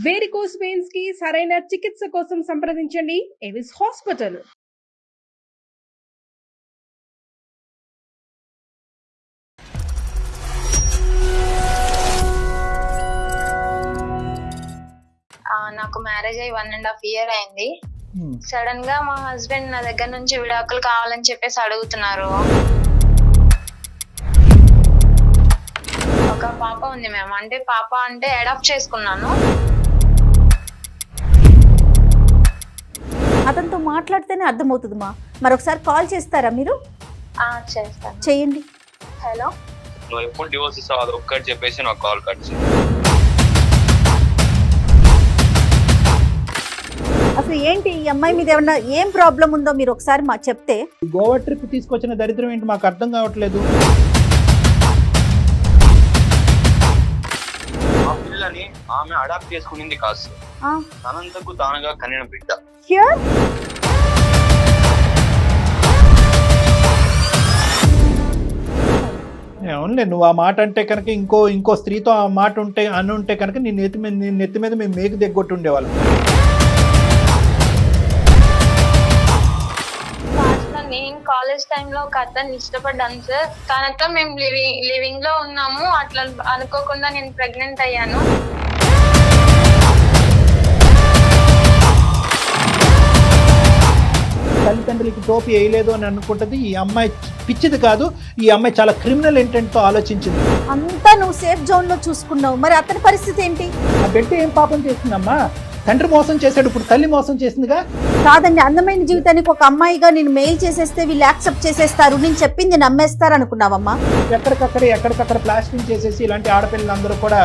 Varicose veins కి సరైన చికిత్స కోసం సంప్రదించండి ఎవిస్ హాస్పిటల్. నాకు మ్యారేజ్ అయ్యి 1.5 year అయింది. సడన్ గా మా హస్బెండ్ నా దగ్గర నుంచి విడాకులు కావాలని చెప్పేసి అడుగుతున్నారు. ఒక పాప ఉంది మ్యామ్. అంటే పాప అంటే అడాప్ట్ చేసుకున్నాను. అతనితో మాట్లాడితేనే అర్థమవుతుందమ్మా. మరొకసారి కాల్ చేస్తారా మీరు? చేస్తాను. చేయండి. హలో, నువ్వు ఎప్పుడు డివోర్స్ ఇస్తావు అది ఒక్కటి చెప్పేసి నాకు కాల్ కట్ చేయి. అసలు ఏంటి ఈ అమ్మాయి మీద ఏమన్నా ఏం ప్రాబ్లం ఉందో మీరు ఒకసారి మా చెప్తే. గోవా ట్రిప్ తీసుకొచ్చిన దరిద్రం ఏంటి మాకు అర్థం కావట్లేదు. ఆ పిల్లని ఆమె అడాప్ట్ చేసుకునింది కాదు, తనంతకు తానుగా కనిన బిడ్డ. అవునులే, నువ్వు ఆ మాట అంటే కనుక ఇంకో స్త్రీతో ఆ మాట ఉంటే కనుక నీ నెత్తి మీద మేము మేకు దిగ్గొట్టు ఉండేవాళ్ళం. నేను కాలేజ్ టైంలో ఒక అతన్ని ఇష్టపడ్డాను సార్. తనతో మేము లివింగ్ లో ఉన్నాము. అట్లా అనుకోకుండా నేను ప్రెగ్నెంట్ అయ్యాను. తల్లిదండ్రులకి టోపీ వేయలేదు అని అనుకుంటుంది. ఈ అమ్మాయి పిచ్చిది కాదు, ఈ అమ్మాయి చాలా క్రిమినల్ ఇంటెంట్ తో ఆలోచించింది. అంతా నువ్వు సేఫ్ జోన్ లో చూసుకున్నావు, మరి అతని పరిస్థితి ఏంటి? ఆ బిడ్డ ఏం పాపం చేసిందమ్మా? తండ్రి మోసం చేశాడు, ఇప్పుడు తల్లి మోసం చేసిందిగా. కాదండి, అందమైన జీవితానికి ఒక అమ్మాయిగా నేను మెయిల్ చేసేస్తే వీళ్ళు యాక్సెప్ట్ చేసేస్తారు, నేను చెప్పింది నమ్మేస్తారు అనుకున్నావమ్మా? ఎక్కడికక్కడ ప్లాస్టింగ్ చేసేసి ఇలాంటి ఆడపిల్లలందరూ కూడా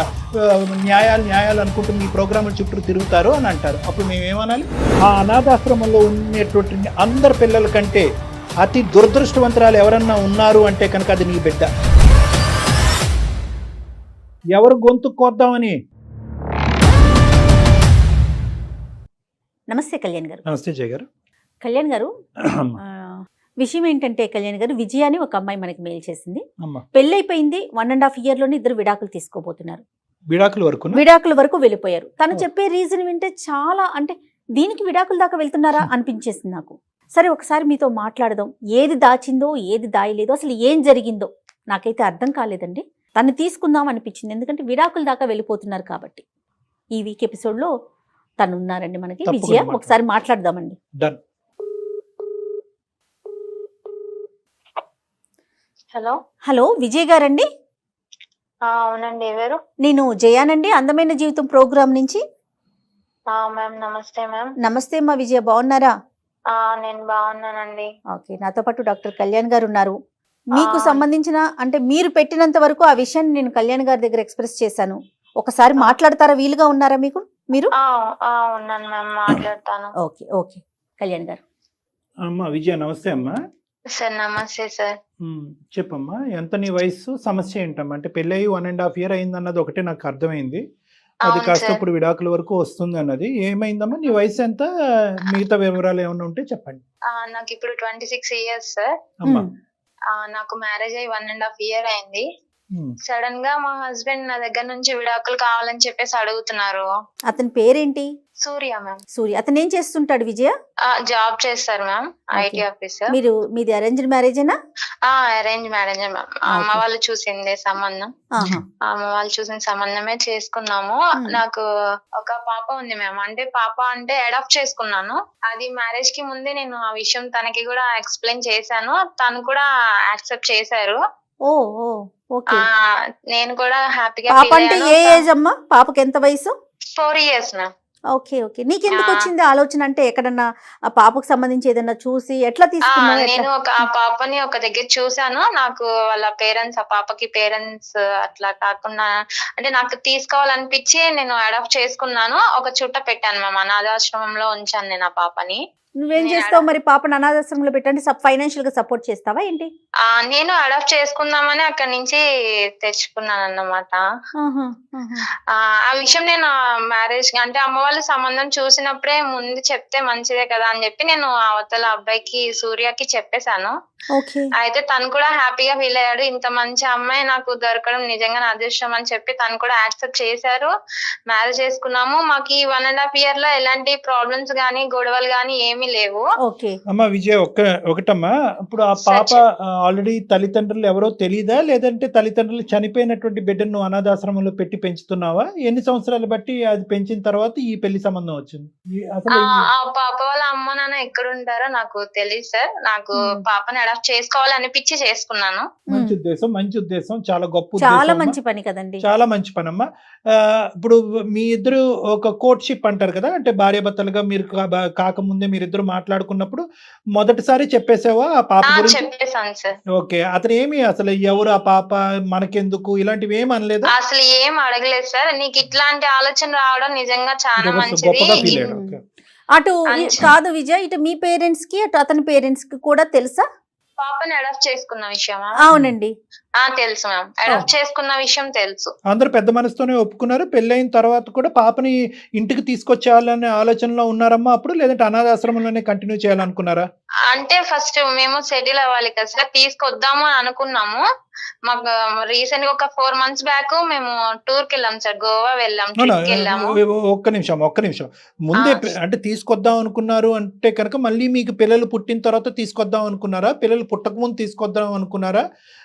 న్యాయాలు అనుకుంటూ మీ ప్రోగ్రాముల చుట్టూ తిరుగుతారు అని అంటారు. అప్పుడు మేమేమనాలి? ఆ అనాథాశ్రమంలో ఉండేటువంటి అందరి పిల్లల కంటే అతి దురదృష్టవంతురాలు ఎవరన్నా ఉన్నారు అంటే కనుక అది నీ బిడ్డ. ఎవరు గొంతు కోద్దామని. నమస్తే కళ్యాణ్ గారు. నమస్తే జయ గారు. కళ్యాణ్ గారు, విషయం ఏంటంటే కళ్యాణ్ గారు, విజయ అని ఒక అమ్మాయి మనకి మెయిల్ చేసింది. పెళ్ళైపోయింది, 1.5 year లోనే ఇద్దరు విడాకులు తీసుకోబోతున్నారు. విడాకుల వరకు వెళ్ళిపోయారు. తను చెప్పే రీజన్ వింటే చాలా, అంటే దీనికి విడాకుల దాకా వెళ్తున్నారా అనిపించేసింది నాకు. సరే, ఒకసారి మీతో మాట్లాడదాం. ఏది దాచిందో ఏది దాయలేదో, అసలు ఏం జరిగిందో నాకైతే అర్థం కాలేదండి. తను తీసుకుందాం అనిపించింది, ఎందుకంటే విడాకుల దాకా వెళ్ళిపోతున్నారు కాబట్టి. ఈ వీక్ ఎపిసోడ్లో తను ఉన్నారండి మనకి, విజయ. ఒకసారి మాట్లాడదామండి. హలో హలో, విజయ్ గారండి? అవునండి. ఎవరు? నేను జయానండి, అందమైన జీవితం ప్రోగ్రామ్ నుంచి. మ్యామ్ నమస్తే. మ్యామ్ నమస్తే అమ్మా. విజయ బాగున్నారా? నేను బాగున్నానండి. ఓకే, నాతో పాటు డాక్టర్ కళ్యాణ్ గారు ఉన్నారు. మీకు సంబంధించిన, అంటే మీరు పెట్టినంత వరకు ఆ విషయాన్ని నేను కళ్యాణ్ గారి దగ్గర ఎక్స్ప్రెస్ చేశాను. ఒకసారి మాట్లాడతారా? వీలుగా ఉన్నారా మీకు? మీరు? ఉన్నాను మ్యామ్, మాట్లాడతాను. ఓకే ఓకే కళ్యాణ్ గారు. అమ్మా విజయ, నమస్తే అమ్మా. సార్ నమస్తే సార్. చెప్పమ్మా, ఎంత నీ వయసు, సమస్య ఏంటమ్మా? అంటే పెళ్ళయి 1.5 year అయింది అన్నది ఒకటే నాకు అర్థమైంది. అది కాస్త ఇప్పుడు విడాకుల వరకు వస్తుంది అన్నది. ఏమైందమ్మా? నీ వయసు ఎంత? మిగతా వివరాలు ఏమైనా ఉంటే చెప్పండి. నాకు ఇప్పుడు 26 years సార్. అమ్మా, నాకు మ్యారేజ్ అయ్యి 1.5 year అయింది. సడన్ గా మా హస్బెండ్ నా దగ్గర నుంచి విడాకులు కావాలని చెప్పేసి అడుగుతున్నారు. అతని పేరేంటి? సూర్య మ్యామ్. సూర్య. అతను ఏం చేస్తుంటాడు విజయ? జాబ్ చేస్తారు మ్యామ్, IT ఆఫీసర్. మీది అరేంజ్డ్ మ్యారేజేనా? Arrange marriage ma'am. అమ్మ వాళ్ళు చూసిందే సంబంధం. అమ్మ వాళ్ళు చూసిన సంబంధమే చేసుకున్నాము. నాకు ఒక పాప ఉంది మ్యామ్. అంటే పాప అంటే అడాప్ట్ చేసుకున్నాను. అది మ్యారేజ్ కి ముందే నేను ఆ విషయం తనకి కూడా ఎక్స్ప్లెయిన్ చేశాను. తను కూడా యాక్సెప్ట్ చేశారు. నేను కూడా హ్యాపీగా. పాప అంటే ఏ ఏజ్ అమ్మా? పాపకి ఎంత వయసు? 4 years మ్యామ్. Okay okay. నీకెందుకు వచ్చింది ఆలోచన? అంటే ఎక్కడన్నా ఆ పాపకు సంబంధించి ఏదన్నా చూసి ఎట్లా తీసుకున్నావు? నేను ఆ పాపని ఒక దగ్గర చూసాను. నాకు వాళ్ళ పేరెంట్స్, ఆ పాపకి పేరెంట్స్ అట్లా కాకుండా, అంటే నాకు తీసుకోవాలనిపించి నేను అడాప్ట్ చేసుకున్నాను. ఒక చుట్ట పెట్టాను మ్యామ్, అనాథాశ్రమంలో ఉంచాను నేను ఆ పాపని. నువ్వేం చేస్తావు మరి? పాపను అనాథాశ్రమంలో పెట్టండి, ఫైనాన్షియల్ గా సపోర్ట్ చేస్తావా ఏంటి? నేను అడాప్ట్ చేసుకుందామని అక్కడి నుంచి తెచ్చుకున్నాను అన్నమాట. ఆ విషయం నేను మ్యారేజ్ అంటే అమ్మ వాళ్ళు సంబంధం చూసినప్పుడే ముందు చెప్తే మంచిదే కదా అని చెప్పి నేను అవతల అబ్బాయికి, సూర్యకి చెప్పేశాను. ఓకే. అయితే తను కూడా హ్యాపీగా ఫీల్ అయ్యాడు. ఇంత మంచి అమ్మాయి నాకు దొరకడం నిజంగా నా అదృష్టం అని చెప్పి తను కూడా యాక్సెప్ట్ చేశారు. మ్యారేజ్ చేసుకున్నాము. మాకు ఈ 1.5 year లో ఎలాంటి ప్రాబ్లమ్స్ గానీ గొడవలు గానీ ఏమీ లేవు. ఓకే. అమ్మ విజయ్ ఒకటమ్మా, ఇప్పుడు ఆ పాప ఆల్రెడీ తల్లిదండ్రులు ఎవరో తెలీదా, లేదంటే తల్లిదండ్రులు చనిపోయినటువంటి బిడ్డను నువ్వు అనాథాశ్రమంలో పెట్టి పెంచుతున్నావా? ఎన్ని సంవత్సరాలు బట్టి అది పెంచిన తర్వాత ఈ పెళ్లి సంబంధం వచ్చింది? అసలు ఆ పాప వాళ్ళ అమ్మ నాన్న ఎక్కడ ఉంటారో నాకు తెలియదు సార్. నాకు పాపని అడాప్ట్ చేసుకోవాలనిపించి చేసుకున్నాను. మంచి ఉద్దేశం, మంచి ఉద్దేశం, చాలా గొప్ప చాలా ఉద్దేశం మంచి అమ్మా. పని కదండి. చాలా మంచి పని అమ్మా. ఇప్పుడు మీ ఇద్దరు ఒక కోర్ట్షిప్ అంటారు కదా, అంటే భార్యాభర్తలుగా మీరు కాకముందే మీరిద్దరు మాట్లాడుకున్నప్పుడు మొదటిసారి చెప్పేసావా ఆ పాప గురించి? చెప్పేసాను సార్. ఓకే. అతను ఏమి అసలు ఎవరు ఆ పాప, మనకెందుకు, ఇలాంటివి ఏమి అనలేదా? అసలు ఏం అడగలేదు సార్. నీకు ఇట్లాంటి ఆలోచన రావడం నిజంగా చాలా మంచిది. గొప్పగా ఫీల్ అయ్యాడు. ఓకే. అటు కాదు విజయ్, ఇటు మీ పేరెంట్స్ కి అటు అతని పేరెంట్స్ కి కూడా తెలుసా? పాపని అడాప్ట్ చేసుకున్న విషయమా? అవునండి. తెలుసు మ్యామ్. అడాప్ట్ చేసుకున్న విషయం తెలుసు. అందరూ పెద్ద మనసుతోనే ఒప్పుకున్నారు. పెళ్ళైన తర్వాత కూడా పాపని ఇంటికి తీసుకొచ్చేయాలనే ఆలోచనలో ఉన్నారమ్మా అప్పుడు, లేదంటే అనాథాశ్రమంలోనే కంటిన్యూ చేయాలనుకున్నారా? అంటే ఫస్ట్ మేము సెటిల్ అవ్వాలి కదా సార్, తీసుకొద్దాము అని అనుకున్నాము. మాకు రీసెంట్ గా ఒక 4 months బ్యాక్ మేము టూర్ కి వెళ్ళాం సార్. గోవా వెళ్ళాం, ట్రిప్ కి వెళ్ళాము. ఒక్క నిమిషం ముందే అంటే తీసుకొద్దాం అనుకున్నారు అంటే కనుక మళ్ళీ మీకు పిల్లలు పుట్టిన తర్వాత తీసుకొద్దాం అనుకున్నారా, పిల్లలు పుట్టక ముందు తీసుకొద్దాం అనుకున్నారా?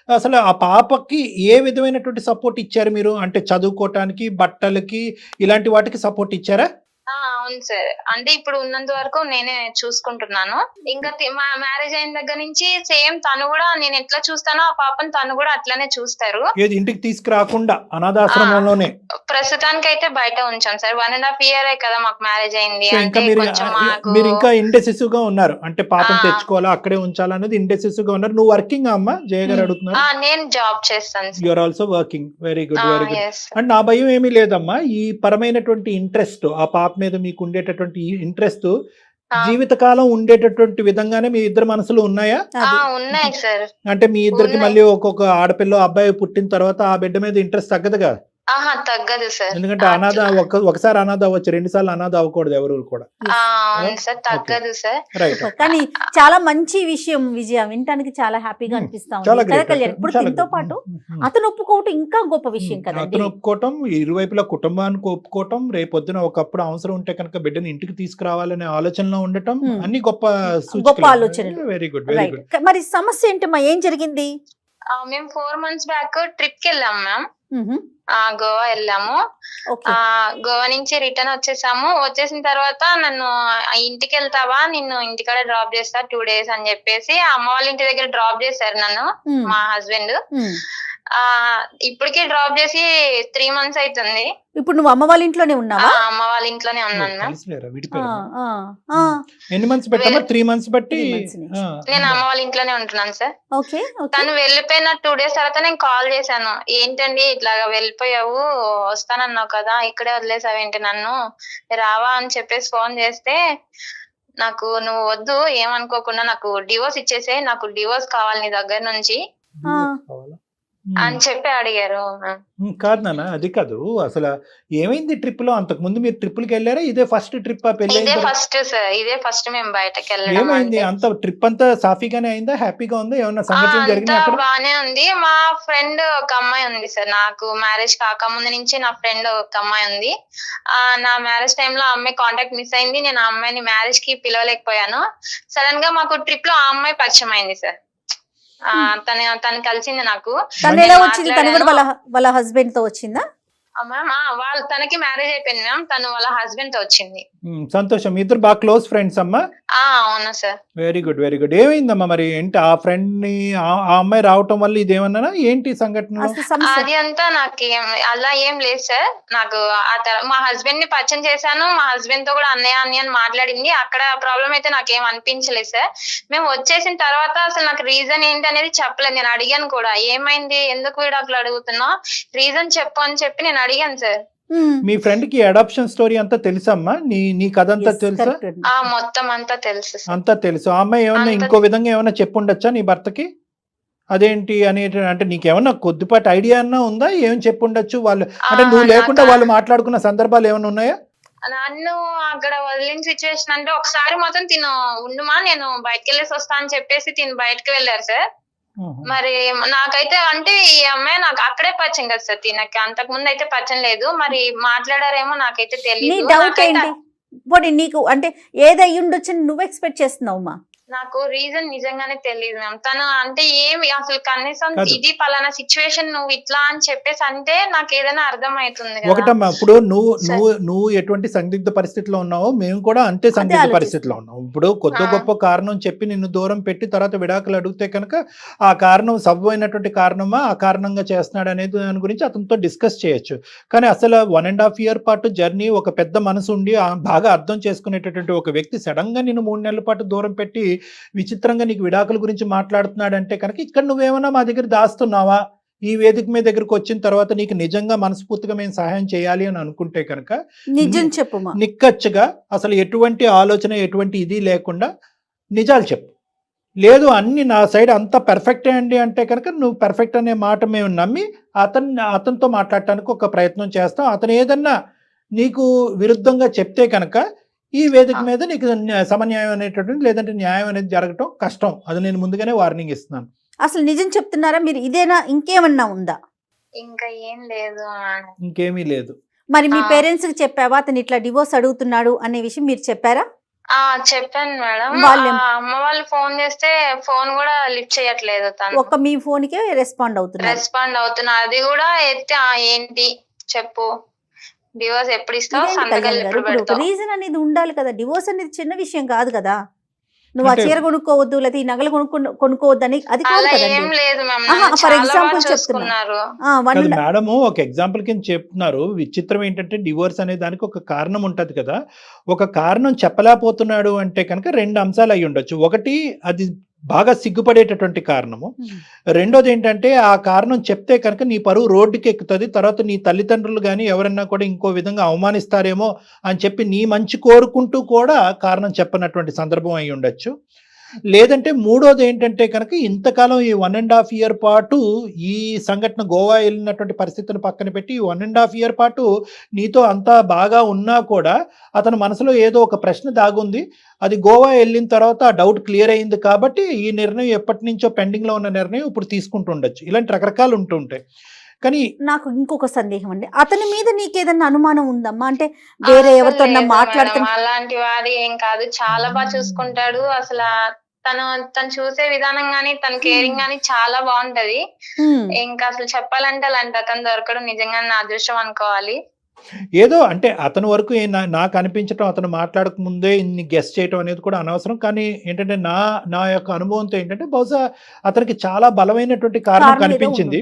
అసలు ఆ పాపకి ఏ విధమైనటువంటి సపోర్ట్ ఇచ్చారు మీరు? అంటే చదువుకోవటానికి, బట్టలకి, ఇలాంటి వాటికి సపోర్ట్ ఇచ్చారా? అవును సార్. అంటే ఇప్పుడు ఉన్నంత వరకు నేనే చూసుకుంటున్నాను. ఇంకా మా మ్యారేజ్ అయిన దగ్గర నుంచి సేమ్ తను కూడా నేను ఎట్లా చూస్తానో ఆ పాపని తను కూడా అట్లనే చూస్తారు. ఏది ఇంటికి తీసుకురాకుండా అనాథాశ్రమంలోనే? ప్రస్తుతానికి అయితే బయట ఉంచాం సార్. 1.5 year కదా మాకు మ్యారేజ్ అయింది. ఇంకా అంటే కొంచెం మాకు మీరు ఇంకా ఇండెసిసివ్ గా ఉన్నారు, అంటే పాపం తెచ్చుకోవాలా అక్కడే ఉంచాలా అనేది ఇండెసిసివ్ గా ఉన్నారు. నువ్వు వర్కింగ్ అమ్మా? జయ గారు అడుగుతున్నారు. నేను జాబ్ చేస్తాను. You are also working. Very good, very good. Yes. And నా భయం ఏమీ లేదమ్మా. ఈ పరమైనటువంటి ఇంట్రెస్ట్, ఆ పాప మీద మీకు ఉండేటటువంటి ఇంట్రెస్ట్ జీవితకాలం ఉండేటటువంటి విధంగానే మీ ఇద్దరు మనసులు ఉన్నాయా? ఉన్నాయి సార్. అంటే మీ ఇద్దరికి మళ్ళీ ఒక్కొక్క ఆడపిల్ల అబ్బాయి పుట్టిన తర్వాత ఆ బిడ్డ మీద ఇంట్రెస్ట్ తగ్గదుగా? తగ్గదు సార్. ఎందుకంటే అనాథ ఒకసారి అనాథ అవ్వచ్చు, 2 సార్లు అనాథ అవ్వకూడదు ఎవరు కూడా. అవును సార్, తగ్గదు సార్. రైట్. కానీ చాలా మంచి విషయం విజయ, వినటానికి చాలా హ్యాపీగా అనిపిస్తా ఉంది కదా కళ్యాణ్. ఇప్పుడు దీంతో పాటు అతను ఒప్పుకోవటం ఇంకా గొప్ప విషయం కదండి. అతను ఒప్పుకోవటం, ఇరువైపులా కుటుంబానికి ఒప్పుకోవటం, రేపొద్దున ఒకప్పుడు అవసరం ఉంటే కనుక బిడ్డని ఇంటికి తీసుకురావాలనే ఆలోచనలో ఉండటం, అన్ని గొప్ప ఆలోచనలు. Very good, very good. మరి సమస్య ఏంటమ్మా, ఏం జరిగింది? మేము 4 months బ్యాక్ ట్రిప్ కి వెళ్ళాం మ్యామ్. గోవా వెళ్ళాము. గోవా నుంచి రిటర్న్ వచ్చేసాము. వచ్చేసిన తర్వాత నన్ను ఇంటికి వెళ్తావా, నిన్ను ఇంటికాడ డ్రాప్ చేస్తా 2 days అని చెప్పేసి అమ్మ వాళ్ళ ఇంటి దగ్గర డ్రాప్ చేశారు నన్ను మా హస్బెండ్. ఇప్పటికే డ్రాప్ చేసి 3 months అవుతుంది. ఇప్పుడు నువ్వు అమ్మ వాళ్ళ ఇంట్లోనే ఉన్నావా? అమ్మ వాళ్ళ ఇంట్లోనే ఉన్నాను మ్యామ్. ఎన్ని మంత్స్ పెట్టామా? 3 months బట్టి నేను అమ్మ వాళ్ళ ఇంట్లోనే ఉంటున్నాను సార్. ఓకే. తను వెళ్ళిపోయిన 2 days తర్వాత నేను కాల్ చేశాను. ఏంటండి ఇట్లాగా వెళ్ళిపోయావు, వస్తానన్నావు కదా, ఇక్కడే వదిలేసావేంటి నన్ను, రావా అని చెప్పేసి ఫోన్ చేస్తే, నాకు నువ్వు వద్దు, ఏమనుకోకుండా నాకు డివోర్స్ ఇచ్చేసే, నాకు డివోర్స్ కావాలి నీ దగ్గర నుంచి అని చెప్పి అడిగారు. కాదు నాన్న, అది కాదు. అసలు ఏమైంది ట్రిప్ లో? అంతకు ముందు మీరు ట్రిప్పులకి వెళ్ళారా? ఇదే ఫస్ట్ ట్రిప్? ఇదే ఫస్ట్ సార్, ఇదే ఫస్ట్ మేము బయటకి వెళ్ళడం. ఏమైంది? అంత ట్రిప్ అంతా సాఫీగానే అయిందా? హ్యాపీగా ఉందా? ఏమన్నా సంఘటన జరిగినా? బానే ఉంది. మా ఫ్రెండ్ ఒక అమ్మాయి ఉంది సార్, నాకు మ్యారేజ్ కాకముందు నుంచి నా ఫ్రెండ్ ఒక అమ్మాయి ఉంది. నా మ్యారేజ్ టైమ్ లో ఆ అమ్మాయి కాంటాక్ట్ మిస్ అయింది. నేను ఆ అమ్మాయిని మ్యారేజ్ కి పిలవలేకపోయాను. సడన్ గా మాకు ట్రిప్ లో ఆ అమ్మాయి పరిచయం అయింది సార్. తను కలిసింది నాకు. తను ఎలా వచ్చింది? తను కూడా వాళ్ళ హస్బెండ్ తో వచ్చిందా మ్యామ్? తనకి మ్యారేజ్ అయిపోయింది మ్యామ్. తను వాళ్ళ హస్బెండ్ తో వచ్చింది. సంతోషం. ఇద్దరు బాగా క్లోజ్ ఫ్రెండ్స్ అమ్మా? అవునా sir. Very good, very good. ఏమైందమ్మా మరి? ఏంటి ఆ ఫ్రెండ్ ని ఆ అమ్మాయి రావటం వల్ల ఇదేమన్నా ఏంటి సంఘటన? అది అంతా నాకు అలా ఏం లేదు సార్. నాకు మా హస్బెండ్ ని పరిచయం చేశాను. మా హస్బెండ్ తో కూడా అన్నయ్య అని మాట్లాడింది. అక్కడ ప్రాబ్లం అయితే నాకేం అనిపించలేదు సార్. మేము వచ్చేసిన తర్వాత అసలు నాకు రీజన్ ఏంటి అనేది చెప్పలేదు. నేను అడిగాను కూడా, ఏమైంది, ఎందుకు విడాకులు అడుగుతున్నావు, రీజన్ చెప్పు అని చెప్పి నేను అడిగాను సార్. మీ ఫ్రెండ్ కి అడాప్షన్ స్టోరీ అంతా తెలుసమ్మా? నీ కథ అంతా తెలుసా? మొత్తం అంతా తెలుసు. అంతా తెలుసు. ఆ అమ్మాయి ఏమన్నా ఇంకో విధంగా ఏమన్నా చెప్పుండొచ్చా నీ భర్తకి? అదేంటి అంటే నీకేమన్నా కొద్దిపాటి ఐడియా అన్నా ఉందా? ఏం చెప్పుండొచ్చు వాళ్ళు? అంటే నువ్వు లేకుండా వాళ్ళు మాట్లాడుకున్న సందర్భాలు ఏమైనా ఉన్నాయా? నన్ను అక్కడ వదిలిన సిచ్యువేషన్ అంటే ఒకసారి మాత్రం తిను ఉండుమా నేను బయటకు వెళ్ళేసి వస్తా అని చెప్పేసి తిను బయటకు వెళ్ళారు సార్. మరి నాకైతే అంటే ఈ అమ్మాయి నాకు అక్కడే పరిచయం కదా సార్, తినకి అంతకు ముందు అయితే పరిచయం లేదు. మరి మాట్లాడారేమో నాకైతే నీ తెలియదు. డౌట్ ఏంటి? పోనీ నీకు అంటే ఏదై ఉండొచ్చు నువ్వు ఎక్స్పెక్ట్ చేస్తున్నావు? నాకు రీజన్ నిజంగానే తెలియదు మ్యామ్. తను అంటే ఏమి అసలు కనీసం కాదు. ఇది పలానా సిచ్యువేషన్ నువ్వు ఇట్లా అని చెప్పేసి అంటే నాకు ఏదైనా అర్థం అవుతుంది కదా. ఒకటమ్మా, ఇప్పుడు నువ్వు ఎటువంటి సందిగ్ధ పరిస్థితిలో ఉన్నావో మేము కూడా అంతే సందిగ్ధ ఆలోచిస్తున్నాం. పరిస్థితిలో ఉన్నాం. ఇప్పుడు కొద్ది గొప్ప కారణం చెప్పి నిన్ను దూరం పెట్టి తర్వాత విడాకులు అడిగితే కనుక ఆ కారణం సబైనటువంటి కారణమా, ఆ కారణంగా చేస్తున్నాడు అనేది దాని గురించి అతనితో డిస్కస్ చేయొచ్చు. కానీ అసలు 1.5 year పాటు జర్నీ, ఒక పెద్ద మనసు ఉండి బాగా అర్థం చేసుకునేటటువంటి ఒక వ్యక్తి సడన్ గా నిన్ను 3 నెలల పాటు దూరం పెట్టి విచిత్రంగా నీకు విడాకుల గురించి మాట్లాడుతున్నాడంటే కనుక ఇక్కడ నువ్వేమన్నా మా దగ్గర దాస్తున్నావా? ఈ వేదిక మీద దగ్గరకు వచ్చిన తర్వాత నీకు నిజంగా మనస్ఫూర్తిగా మేము సహాయం చేయాలి అని అనుకుంటే కనుక నిజం చెప్పుమా. నిక్కచ్చిగా అసలు ఎటువంటి ఆలోచన ఎటువంటి ఇది లేకుండా నిజాలు చెప్పు. లేదు అన్ని నా సైడ్ అంతా పర్ఫెక్టే అండి అంటే కనుక నువ్వు పర్ఫెక్ట్ అనే మాట మేము నమ్మి అతనితో మాట్లాడటానికి ఒక ప్రయత్నం చేస్తాం. అతను ఏదన్నా నీకు విరుద్ధంగా చెప్తే కనుక ఈ వేదిక మీద నీకు సమన్యాయం అనేటటువంటి లేదంటే న్యాయం అనేది జరగటం కష్టం. అది నేను ముందుగానే వార్నింగ్ ఇస్తున్నాను. అసలు నిజం చెప్తున్నారా మీరు? ఇదేనా ఇంకేమన్నా ఉందా? ఇంకా ఏం లేదు. ఇంకేమీ లేదు. మరి మీ పేరెంట్స్ కి చెప్పావా అతను ఇట్లా డివోర్స్ అడుగుతున్నాడు అనే విషయం మీరు చెప్పారా? చెప్పాను మేడం. అమ్మ వాళ్ళు ఫోన్ చేస్తే ఫోన్ కూడా లిఫ్ట్ చేయట్లేదు. తను ఒక్క మీ ఫోన్ కే రెస్పాండ్ అవుతున్నా. అది కూడా ఎత్తి ఏంటి చెప్పు, డివోర్స్ ఎప్పుడు ఇస్తావు, సంతకాలు ఎప్పుడు పెడతావు? రీజన్ అనేది ఉండాలి కదా. డివోర్స్ అనేది చిన్న విషయం కాదు కదా. నువ్వు ఆ చీర కొనుక్కోవద్దు లేదా ఈ నగలు కొనుక్కోవద్దు అని అది కాదు ఏం లేదు మ్యామ్. ఫర్ ఎగ్జాంపుల్ చెప్తున్నారు. మేడం ఒక ఎగ్జాంపుల్ కింద చెప్తున్నారు. విచిత్రం ఏంటంటే డివోర్స్ అనే దానికి ఒక కారణం ఉంటది కదా. ఒక కారణం చెప్పలేకపోతున్నాడు అంటే కనుక 2 అంశాలు అయి ఉండొచ్చు. ఒకటి అది బాగా సిగ్గుపడేటటువంటి కారణము. రెండోది ఏంటంటే ఆ కారణం చెప్తే కనుక నీ పరువు రోడ్డుకి ఎక్కుతుంది. తర్వాత నీ తల్లిదండ్రులు కానీ ఎవరన్నా కూడా ఇంకో విధంగా అవమానిస్తారేమో అని చెప్పి నీ మంచి కోరుకుంటూ కూడా కారణం చెప్పనటువంటి సందర్భం అయి ఉండొచ్చు. లేదంటే మూడోది ఏంటంటే కనుక ఇంతకాలం ఈ 1.5 year పాటు ఈ సంఘటన గోవా వెళ్ళినటువంటి పరిస్థితిని పక్కన పెట్టి 1.5 year పాటు నీతో అంతా బాగా ఉన్నా కూడా అతని మనసులో ఏదో ఒక ప్రశ్న దాగుంది. అది గోవా వెళ్ళిన తర్వాత ఆ డౌట్ క్లియర్ అయింది కాబట్టి ఈ నిర్ణయం ఎప్పటి నుంచో పెండింగ్ లో ఉన్న నిర్ణయం ఇప్పుడు తీసుకుంటూ ఉండొచ్చు. ఇలాంటి రకరకాలు ఉంటుంటాయి. కానీ నాకు ఇంకొక సందేహం అండి, అతని మీద నీకేదన్నా అనుమానం ఉందమ్మా? అంటే వేరే ఎవరితో మాట్లాడుతున్నా? అలాంటి వాడి ఏం కాదు, చాలా బాగా చూసుకుంటాడు. అసలు తను చూసే విధానం గానీ తన కేరింగ్ గానీ చాలా బాగుంటది. ఇంకా అసలు చెప్పాలంటే అలాంటి అతను దొరకడం నిజంగా నా అదృష్టం అనుకోవాలి. ఏదో అంటే అతని వరకు నాకు అనిపించడం, అతను మాట్లాడక ముందే ఇన్ని గెస్ చేయటం అనేది కూడా అనవసరం. కానీ ఏంటంటే నా యొక్క అనుభవంతో ఏంటంటే బహుశా అతనికి చాలా బలమైనటువంటి కారణం కనిపించింది.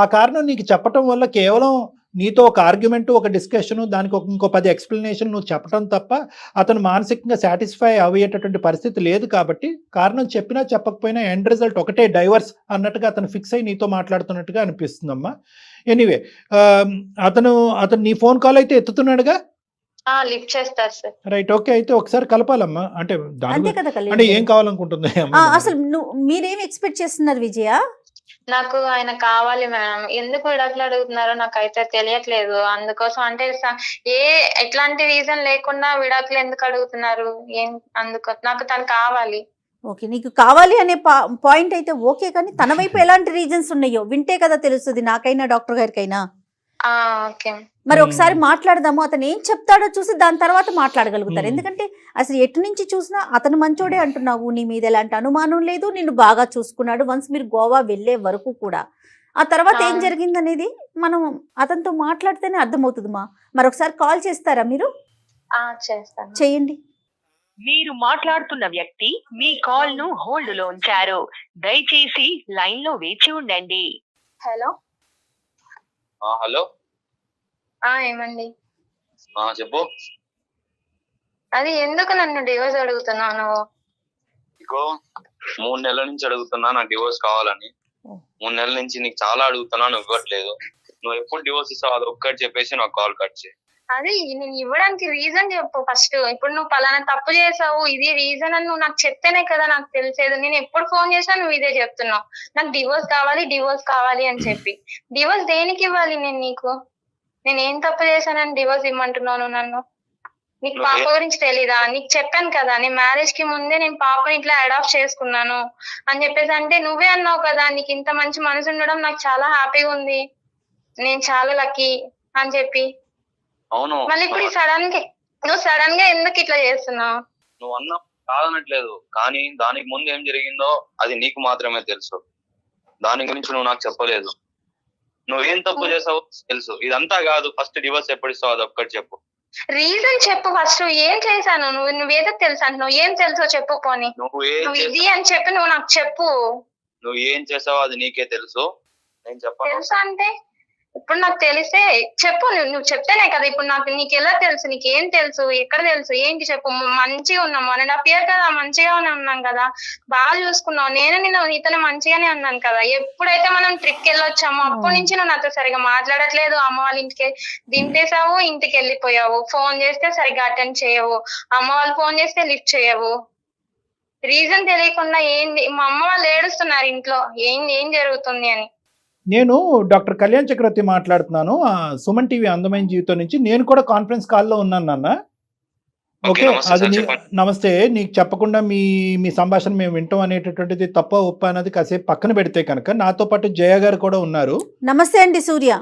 ఆ కారణం నీకు చెప్పటం వల్ల కేవలం నీతో ఒక ఆర్గ్యుమెంట్, ఒక డిస్కషన్, దానికి ఇంకో 10 ఎక్స్ప్లెనేషన్ నువ్వు చెప్పడం తప్ప అతను మానసికంగా సాటిస్ఫై అయ్యేటటువంటి పరిస్థితి లేదు. కాబట్టి కారణం చెప్పినా చెప్పకపోయినా ఎండ్ రిజల్ట్ ఒకటే, డైవర్స్ అన్నట్టుగా అతను ఫిక్స్ అయ్యి నీతో మాట్లాడుతున్నట్టుగా అనిపిస్తుందమ్మా. ఎనీవే అతను నీ ఫోన్ కాల్ అయితే ఎత్తుతున్నాడుగా? లిఫ్ట్ చేస్తారు సార్. Right, okay. అయితే ఒకసారి కలపాలమ్మా. అంటే అంటే ఏం కావాలనుకుంటుంది అసలు మీరేం ఎక్స్పెక్ట్ చేస్తున్నారు విజయ? నాకు ఆయన కావాలి మేడం. ఎందుకు విడాకులు అడుగుతున్నారో నాకైతే తెలియట్లేదు. అందుకోసం అంటే ఎట్లాంటి రీజన్ లేకుండా విడాకులు ఎందుకు అడుగుతున్నారు? నాకు తను కావాలి. ఓకే, నీకు కావాలి అనే పాయింట్ అయితే ఓకే, కానీ తన వైపు ఎలాంటి రీజన్స్ ఉన్నాయో వింటే కదా తెలుస్తుంది నాకైనా డాక్టర్ గారికైనా. మరి ఒకసారి మాట్లాడదాము, అతను ఏం చెప్తాడో చూసి దాని తర్వాత మాట్లాడగలుగుతారు. ఎందుకంటే అసలు ఎటు నుంచి చూసినా అతను మంచోడే అంటున్నావు, నీ మీద ఎలాంటి అనుమానం లేదు, నిన్ను బాగా చూసుకున్నాడు. వన్స్ మీరు గోవా వెళ్లే వరకు కూడా ఆ తర్వాత ఏం జరిగింది అనేది మనం అతనితో మాట్లాడితేనే అర్థమవుతుంది. మరి ఒకసారి కాల్ చేస్తారా మీరు? చేయండి. మీరు మాట్లాడుతున్న వ్యక్తి మీ కాల్ ను హోల్డ్ లో ఉంచారు. దయచేసి లైన్ లో వేచి ఉండండి. హలో. హలో, ఏమండి? చెప్పు. అది ఎందుకు నన్ను డివోర్స్ అడుగుతున్నాను? ఇగో 3 నెలల నుంచి అడుగుతున్నా నాకు డివోర్స్ కావాలని. 3 నెలల నుంచి నీకు చాలా అడుగుతున్నా, నువ్వు ఇవ్వట్లేదు. నువ్వు ఎప్పుడు డివోర్స్ ఇస్తావు అది ఒక్కటి చెప్పేసి నాకు కాల్ కట్ చేయి. అది నేను ఇవ్వడానికి రీజన్ చెప్పు ఫస్ట్. ఇప్పుడు నువ్వు పలానా తప్పు చేసావు, ఇది రీజన్ అని నువ్వు నాకు చెప్తేనే కదా నాకు తెలిసేది. నేను ఎప్పుడు ఫోన్ చేసినా నువ్వు ఇదే చెప్తున్నావు, నాకు డివోర్స్ కావాలి అని చెప్పి. డివోర్స్ దేనికి ఇవ్వాలి నేను నీకు? నేను ఏం తప్పు చేశానని డివోర్స్ ఇమ్మంటున్నాను నన్ను? నీకు పాప గురించి తెలీదా? నీకు చెప్పాను కదా, నేను మ్యారేజ్ కి ముందే నేను పాపని ఇట్లా అడాప్ట్ చేసుకున్నాను అని చెప్పేసి. అంటే నువ్వే అన్నావు కదా నీకు ఇంత మంచి మనసు ఉండడం నాకు చాలా హ్యాపీగా ఉంది, నేను చాలా లక్కీ అని చెప్పి. అవును, మళ్ళీ ఇప్పుడు నువ్వు సడన్ గా ఎందుకు ఇట్లా చేస్తున్నావు? నువ్వు అన్నా కాదనట్లేదు, కానీ దానికి ముందు ఏం జరిగిందో అది నీకు మాత్రమే తెలుసు. దాని గురించి నువ్వు నాకు చెప్పలేదు. నువ్వేం తప్పు చేసావో తెలుసు. ఇదంతా కాదు, ఫస్ట్ డివోర్స్ ఎప్పుడు ఇస్తావు అది ఒక్కటి చెప్పు. రీజన్ చెప్పు ఫస్ట్. ఏం చేశాను? నువ్వేదో తెలుసు అంటున్నావు, ఏం తెలుసో చెప్పు. పోనీ నువ్వు ఇది అని చెప్పి నువ్వు నాకు చెప్పు. నువ్వు ఏం చేసావో అది నీకే తెలుసు, నేను చెప్పను. తెలుసా అంటే ఇప్పుడు నాకు తెలిసే చెప్పు. నువ్వు చెప్తేనే కదా ఇప్పుడు నీకు ఎలా తెలుసు? నీకేం తెలుసు? ఎక్కడ తెలుసు? ఏంటి చెప్పు. మంచిగా ఉన్నాం 1.5 years కదా, మంచిగానే ఉన్నాం కదా, బాగా చూసుకున్నావు. నేను ఇతను మంచిగానే ఉన్నాను కదా. ఎప్పుడైతే మనం ట్రిప్ కి వెళ్ళొచ్చామో అప్పటి నుంచి నువ్వు నాతో సరిగా మాట్లాడట్లేదు. అమ్మ వాళ్ళ ఇంటికి దింపేసావు, ఇంటికి వెళ్ళిపోయావు. ఫోన్ చేస్తే సరిగా అటెండ్ చేయవు, అమ్మ వాళ్ళు ఫోన్ చేస్తే లిఫ్ట్ చేయవు. రీజన్ తెలియకుండా ఏంది? మా అమ్మ వాళ్ళు ఏడుస్తున్నారు ఇంట్లో, ఏం జరుగుతుంది అని. నేను డాక్టర్ కళ్యాణ్ చక్రవర్తి మాట్లాడుతున్నాను, సుమన్ టీవీ అందమైన జీవితం నుంచి. నేను కూడా కాన్ఫరెన్స్ కాల్లో ఉన్నాను నాన్న. ఓకే, అది నమస్తే. నీకు చెప్పకుండా మీ సంభాషణ మేము వింటాం అనేటటువంటిది తప్ప ఒప్ప అనేది కాసేపు పక్కన పెడితే కనుక నాతో పాటు జయ గారు కూడా ఉన్నారు. నమస్తే అండి సూర్య.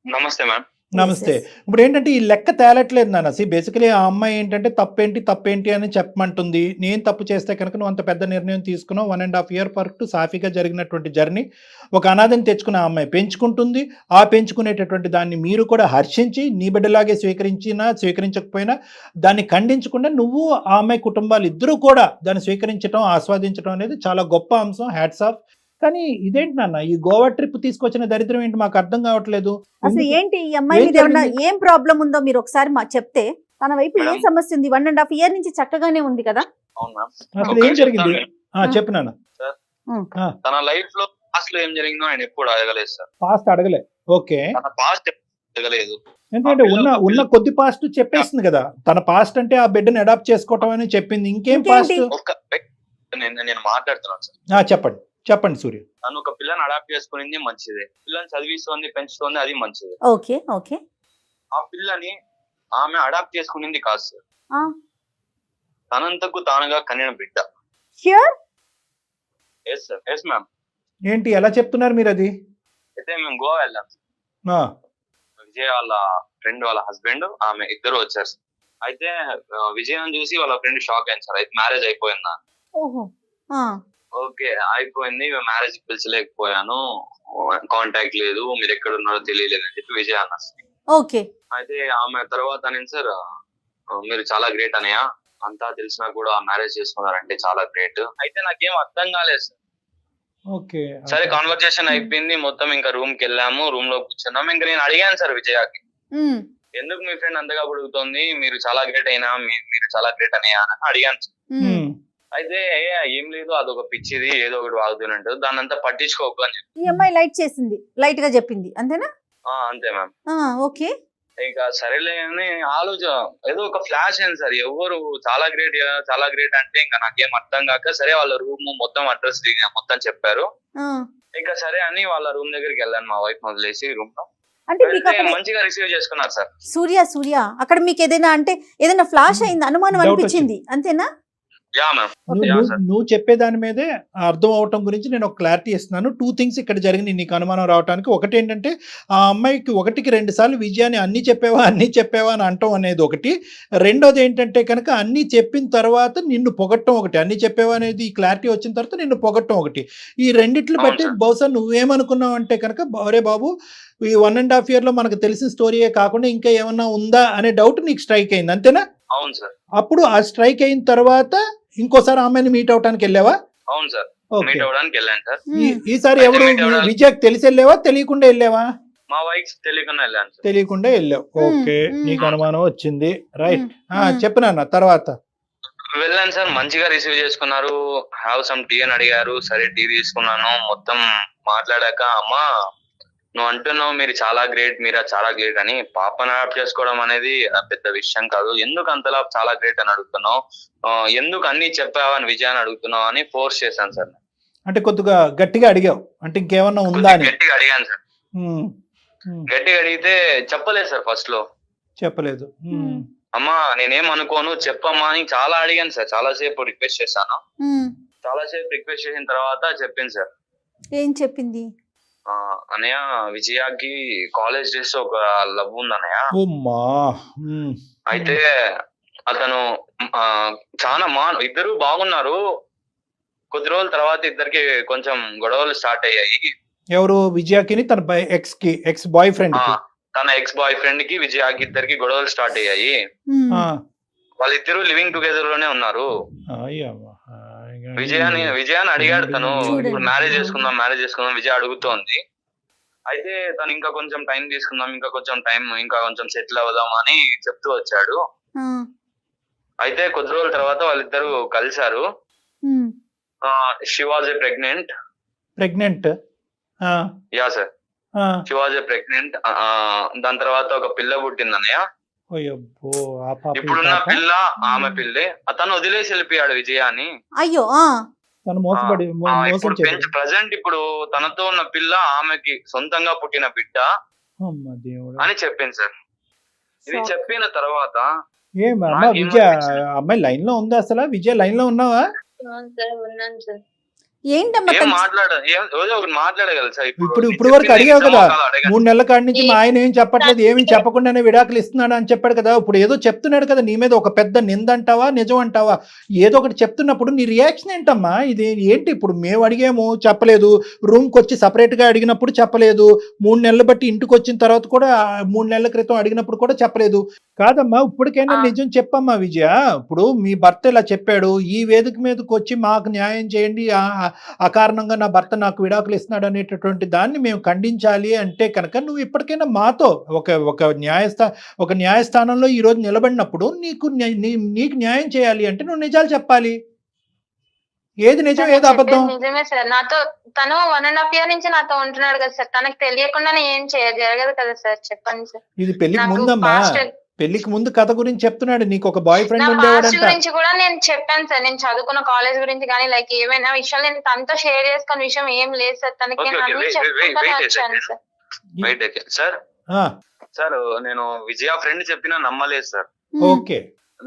నమస్తే మ్యామ్. నమస్తే. ఇప్పుడు ఏంటంటే ఈ లెక్క తేలట్లేదు నాన్న. బేసికలీ ఆ అమ్మాయి ఏంటంటే తప్పేంటి అని చెప్పమంటుంది. నేను తప్పు చేస్తే కనుక నువ్వు అంత పెద్ద నిర్ణయం తీసుకున్నావు. 1.5 years వరకు సాఫీగా జరిగినటువంటి జర్నీ. ఒక అనాథని తెచ్చుకున్న ఆ అమ్మాయి పెంచుకుంటుంది. ఆ పెంచుకునేటటువంటి దాన్ని మీరు కూడా హర్షించి నీ బిడ్డలాగే స్వీకరించకపోయినా దాన్ని ఖండించకుండా నువ్వు ఆ అమ్మాయి కుటుంబాలు ఇద్దరూ కూడా దాన్ని స్వీకరించడం, ఆస్వాదించడం అనేది చాలా గొప్ప అంశం. Hats off. కానీ ఇదేంటి నాన్న, ఈ గోవా ట్రిప్ తీసుకొచ్చిన దరిద్రం ఏంటి మాకు అర్థం కావట్లేదు. అసలు ఏంటి ఈ అమ్మాయి మీద ఏమన్నా ఏం ప్రాబ్లం ఉందో మీరు ఒకసారి చెప్పతే తన వైపు ఏం సమస్య ఉంది? 1.5 years నుంచి చక్కగానే ఉంది కదా. అసలు ఏం జరిగింది చెప్పు నాన్న. తన లైఫ్ లో పాస్ట్ లో ఏం జరిగిందో ఆయన ఎప్పుడు అడగలేదు సార్. పాస్ట్ అడగలే. ఓకే, తన పాస్ట్ అడగలేదు. ఎందుకంటే ఉన్న కొద్ది పాస్ట్ చెప్పేస్తుంది కదా. తన పాస్ట్ అంటే ఆ బిడ్డను అడాప్ట్ చేసుకోవటం అని చెప్పింది. ఇంకేం పాస్ట్? నేను మాట్లాడుతున్నాను సార్. చెప్పండి సూర్య. తను ఒక పిల్లని అడాప్ట్ చేసుకునింది మంచిదే, పిల్లని చదివిస్తుంది, పెంచుతుంది, అది మంచిదే. Okay okay. ఆ పిల్లని ఆమె అడాప్ట్ చేసుకునింది కాదు సార్, తనంతకు తానుగా కనిన బిడ్డ. Yes sir, yes ma'am. ఏంటి ఎలా చెప్తున్నారు మీరు అది? అయితే మేము గోవా వెళ్ళాం. విజయ్ వాళ్ళ ఫ్రెండ్ వాళ్ళ హస్బెండ్ ఆమె ఇద్దరు వచ్చారు సార్. అయితే విజయ్ చూసి వాళ్ళ ఫ్రెండ్ షాక్ అయింది సార్. అయితే మ్యారేజ్ అయిపోయిందా? ఓకే అయిపోయింది, మ్యారేజ్ పిలిచలేకపోయాను, కాంటాక్ట్ లేదు, మీరు ఎక్కడ ఉన్నారో తెలియలేదు అని చెప్పి విజయ్ అన్న. ఓకే. అయితే ఆమె తర్వాత నేను సార్ మీరు చాలా గ్రేట్ అనయ్య, అంతా తెలిసినా కూడా మ్యారేజ్ చేసుకున్నారంటే చాలా గ్రేట్. అయితే నాకేం అర్థం కాలేదు సార్. ఓకే సరే కాన్వర్సేషన్ అయిపోయింది మొత్తం. ఇంకా రూమ్ కి వెళ్ళాము, రూమ్ లో కూర్చున్నాము. ఇంకా నేను అడిగాను సార్ విజయకి, ఎందుకు మీ ఫ్రెండ్ అంతగా అడుగుతోంది, మీరు చాలా గ్రేట్ అయినా, మీరు చాలా గ్రేట్ అనయ్య అని అడిగాను సార్. అయితే ఏం లేదు, అదొక పిచ్చిది, ఏదో ఒకటి వాగుతున్నట్టు, దాన్ని అంతా పట్టించుకోకు అని చెప్పి ఈ అమ్మాయి లైట్ చేసింది, లైట్ గా చెప్పింది, అంతేనా? అంతే మ్యామ్. ఓకే. ఇంకా సరేలే అని ఆలోచన, ఏదో ఒక ఫ్లాష్ అయింది సార్. ఎవరు చాలా గ్రేట్ అంటే ఇంకా నాకేం అర్థం కాక, సరే వాళ్ళ రూమ్ మొత్తం అడ్రస్ మొత్తం చెప్పారు. ఇంకా సరే అని వాళ్ళ రూమ్ దగ్గరికి వెళ్ళాను, మా వైఫ్ వదిలేసి రూమ్ లో. అంటే మంచిగా రిసీవ్ చేసుకున్నారు సార్. సూర్య అక్కడ మీకు ఏదైనా ఫ్లాష్ అయింది, అనుమానం అనిపించింది, అంతేనా? నువ్వు చెప్పే దాని మీదే అర్థం అవటం గురించి నేను ఒక క్లారిటీ ఇస్తున్నాను. 2 things ఇక్కడ జరిగింది నీకు అనుమానం రావడానికి. ఒకటి ఏంటంటే ఆ అమ్మాయికి 1కి 2 సార్లు విజయాన్ని అన్ని చెప్పావా అని అంటాం అనేది ఒకటి. రెండోది ఏంటంటే కనుక అన్ని చెప్పిన తర్వాత నిన్ను పొగట్టం ఒకటి. అన్ని చెప్పావా అనేది క్లారిటీ వచ్చిన తర్వాత నిన్ను పొగట్టం ఒకటి. ఈ రెండిట్లు బట్టి బహుశా నువ్వేమనుకున్నావు అంటే కనుక, అరే బాబు ఈ 1.5 years లో మనకు తెలిసిన స్టోరీయే కాకుండా ఇంకా ఏమన్నా ఉందా అనే డౌట్ నీకు స్ట్రైక్ అయింది, అంతేనా? అవును సార్. అప్పుడు ఆ స్ట్రైక్ అయిన తర్వాత ఇంకోసారి అమ్మాయిని మీట్ అవడానికి వెళ్ళావా? అవును సార్, మీట్ అవడానికి వెళ్ళాను సార్. ఈసారి ఎవరు విజయ్ తెలిసి వెళ్ళావా, తెలియకుండా వెళ్ళావా? మా వైఫ్ తెలియకుండా వెళ్ళాను సార్. తెలియకుండా వెళ్ళావు. ఓకే, నీకు అనుమానం వచ్చింది, రైట్. చెప్పినా తర్వాత వెళ్ళాను సార్, మంచిగా రిసీవ్ చేసుకున్నారు. హ్యావ్ సమ్ టీ అని అడిగారు. సరే టీ తీసుకున్నాను. మొత్తం మాట్లాడాక, అమ్మా నువ్వు అంటున్నావు మీరు చాలా గ్రేట్ అని, పాపను అడాప్ట్ చేసుకోవడం అనేది పెద్ద విషయం కాదు, ఎందుకు అంతలా చాలా గ్రేట్ అని అడుగుతున్నావు, ఎందుకు అన్ని చెప్పావా అని విజయాన్ని అడుగుతున్నావు అని ఫోర్స్ చేశాను సార్. అంటే కొద్దిగా గట్టిగా అడిగావు అంటే ఇంకేమన్నా ఉందా అని? గట్టిగా అడిగాను సార్. గట్టిగా అడిగితే చెప్పలేదు సార్, ఫస్ట్ లో చెప్పలేదు. అమ్మా నేనేం అనుకోను చెప్పమ్మా అని చాలా అడిగాను సార్, చాలా సేపు రిక్వెస్ట్ చేశాను. చాలా సేపు రిక్వెస్ట్ చేసిన తర్వాత చెప్పింది సార్. ఏం చెప్పింది? అన్నయ్య విజయాకి కాలేజ్ డేస్ ఒక లవ్ ఉంది అన్నయ్య. అయితే అతను చాలా ఇద్దరు బాగున్నారు. కొద్ది రోజుల తర్వాత ఇద్దరికి కొంచెం గొడవలు స్టార్ట్ అయ్యాయి. ఎవరు? విజయాకి తన ఎక్స్ బాయ్ ఫ్రెండ్ తన ఎక్స్ బాయ్ ఫ్రెండ్ కి విజయాకి ఇద్దరికి గొడవలు స్టార్ట్ అయ్యాయి. వాళ్ళిద్దరు లివింగ్ టుగెదర్ లోనే ఉన్నారు. విజయాన్ని అడిగాడు తను, ఇప్పుడు మ్యారేజ్ చేసుకుందాం విజయ్ అడుగుతోంది. అయితే తను ఇంకా కొంచెం టైం తీసుకుందాం, ఇంకా కొంచెం సెటిల్ అవుదాం అని చెప్తూ వచ్చాడు. అయితే కొద్ది రోజుల తర్వాత వాళ్ళిద్దరు కలిశారు. She was a pregnant. Yeah sir, she was a pregnant. దాని తర్వాత ఒక పిల్ల పుట్టింది అన్నయ్య. ఇప్పుడున్న పిల్ల ఆమె పిల్లే. అతను వదిలేసి వెళ్ళిపోయాడు విజయాన్ని. అయ్యో. ఇప్పుడు ప్రజెంట్ ఇప్పుడు తనతో ఉన్న పిల్ల ఆమెకి సొంతంగా పుట్టిన బిడ్డ అని చెప్పింది సార్. ఇది చెప్పిన తర్వాత విజయ అమ్మాయి లైన్ లో ఉందా? అసలు విజయ లైన్ లో ఉన్నావా? ఉన్నాను సార్. ఏంటమ్మా మాట్లాడగలరు సార్. ఇప్పుడు వరకు అడిగావు కదా, 3 నెలల కాడి నుంచి మా ఆయన ఏం చెప్పట్లేదు, ఏమి చెప్పకుండానే విడాకులు ఇస్తున్నాడు అని చెప్పాడు కదా. ఇప్పుడు ఏదో చెప్తున్నాడు కదా, నీ మీద ఒక పెద్ద నింద అంటావా నిజం అంటావా? ఏదో ఒకటి చెప్తున్నప్పుడు నీ రియాక్షన్ ఏంటమ్మా? ఇది ఏంటి? ఇప్పుడు మేము అడిగాము చెప్పలేదు, రూమ్కి వచ్చి సపరేట్గా అడిగినప్పుడు చెప్పలేదు, 3 నెలలు బట్టి ఇంటికి వచ్చిన తర్వాత కూడా 3 నెలల క్రితం అడిగినప్పుడు కూడా చెప్పలేదు. కాదమ్మా, ఇప్పటికైనా నిజం చెప్పమ్మా విజయ. ఇప్పుడు మీ భర్త ఇలా చెప్పాడు, ఈ వేదిక మీదకి వచ్చి మాకు న్యాయం చేయండి, అకారణంగా నా భర్త నాకు విడాకులు ఇస్తున్నాడు అనేటటువంటి దాన్ని మేము ఖండించాలి అంటే కనుక నువ్వు ఇప్పటికైనా మాతో ఒక న్యాయస్థానంలో ఈ రోజు నిలబడినప్పుడు నీకు న్యాయం చేయాలి అంటే నువ్వు నిజాలు చెప్పాలి. ఏది నిజం ఏది అబద్ధం? నిజమే సార్. నాతో తను 1.5 year నుంచి నాతో ఉంటున్నాడు కదా సార్, తనకు తెలియకుండానే ఏం జరగదు కదా సార్. చెప్పండి సార్. ఇది పెళ్లికి ముందమ్మా, పెళ్లికి ముందు కథ గురించి చెప్తున్నాడు. నీకు ఒక బాయ్ ఫ్రెండ్ ఉండేవాడంట. గురించి కూడా నేను చెప్పాను సార్. నేను చదువుకున్న కాలేజ్ గురించి కానీ లైక్ ఏమైనా విషయాలు నేను తనతో షేర్ చేసుకున్న విషయం ఏం లేదు సార్. తనకి వచ్చాను సార్. సార్ నేను విజయ ఫ్రెండ్ చెప్పినా నమ్మలేదు సార్. ఓకే,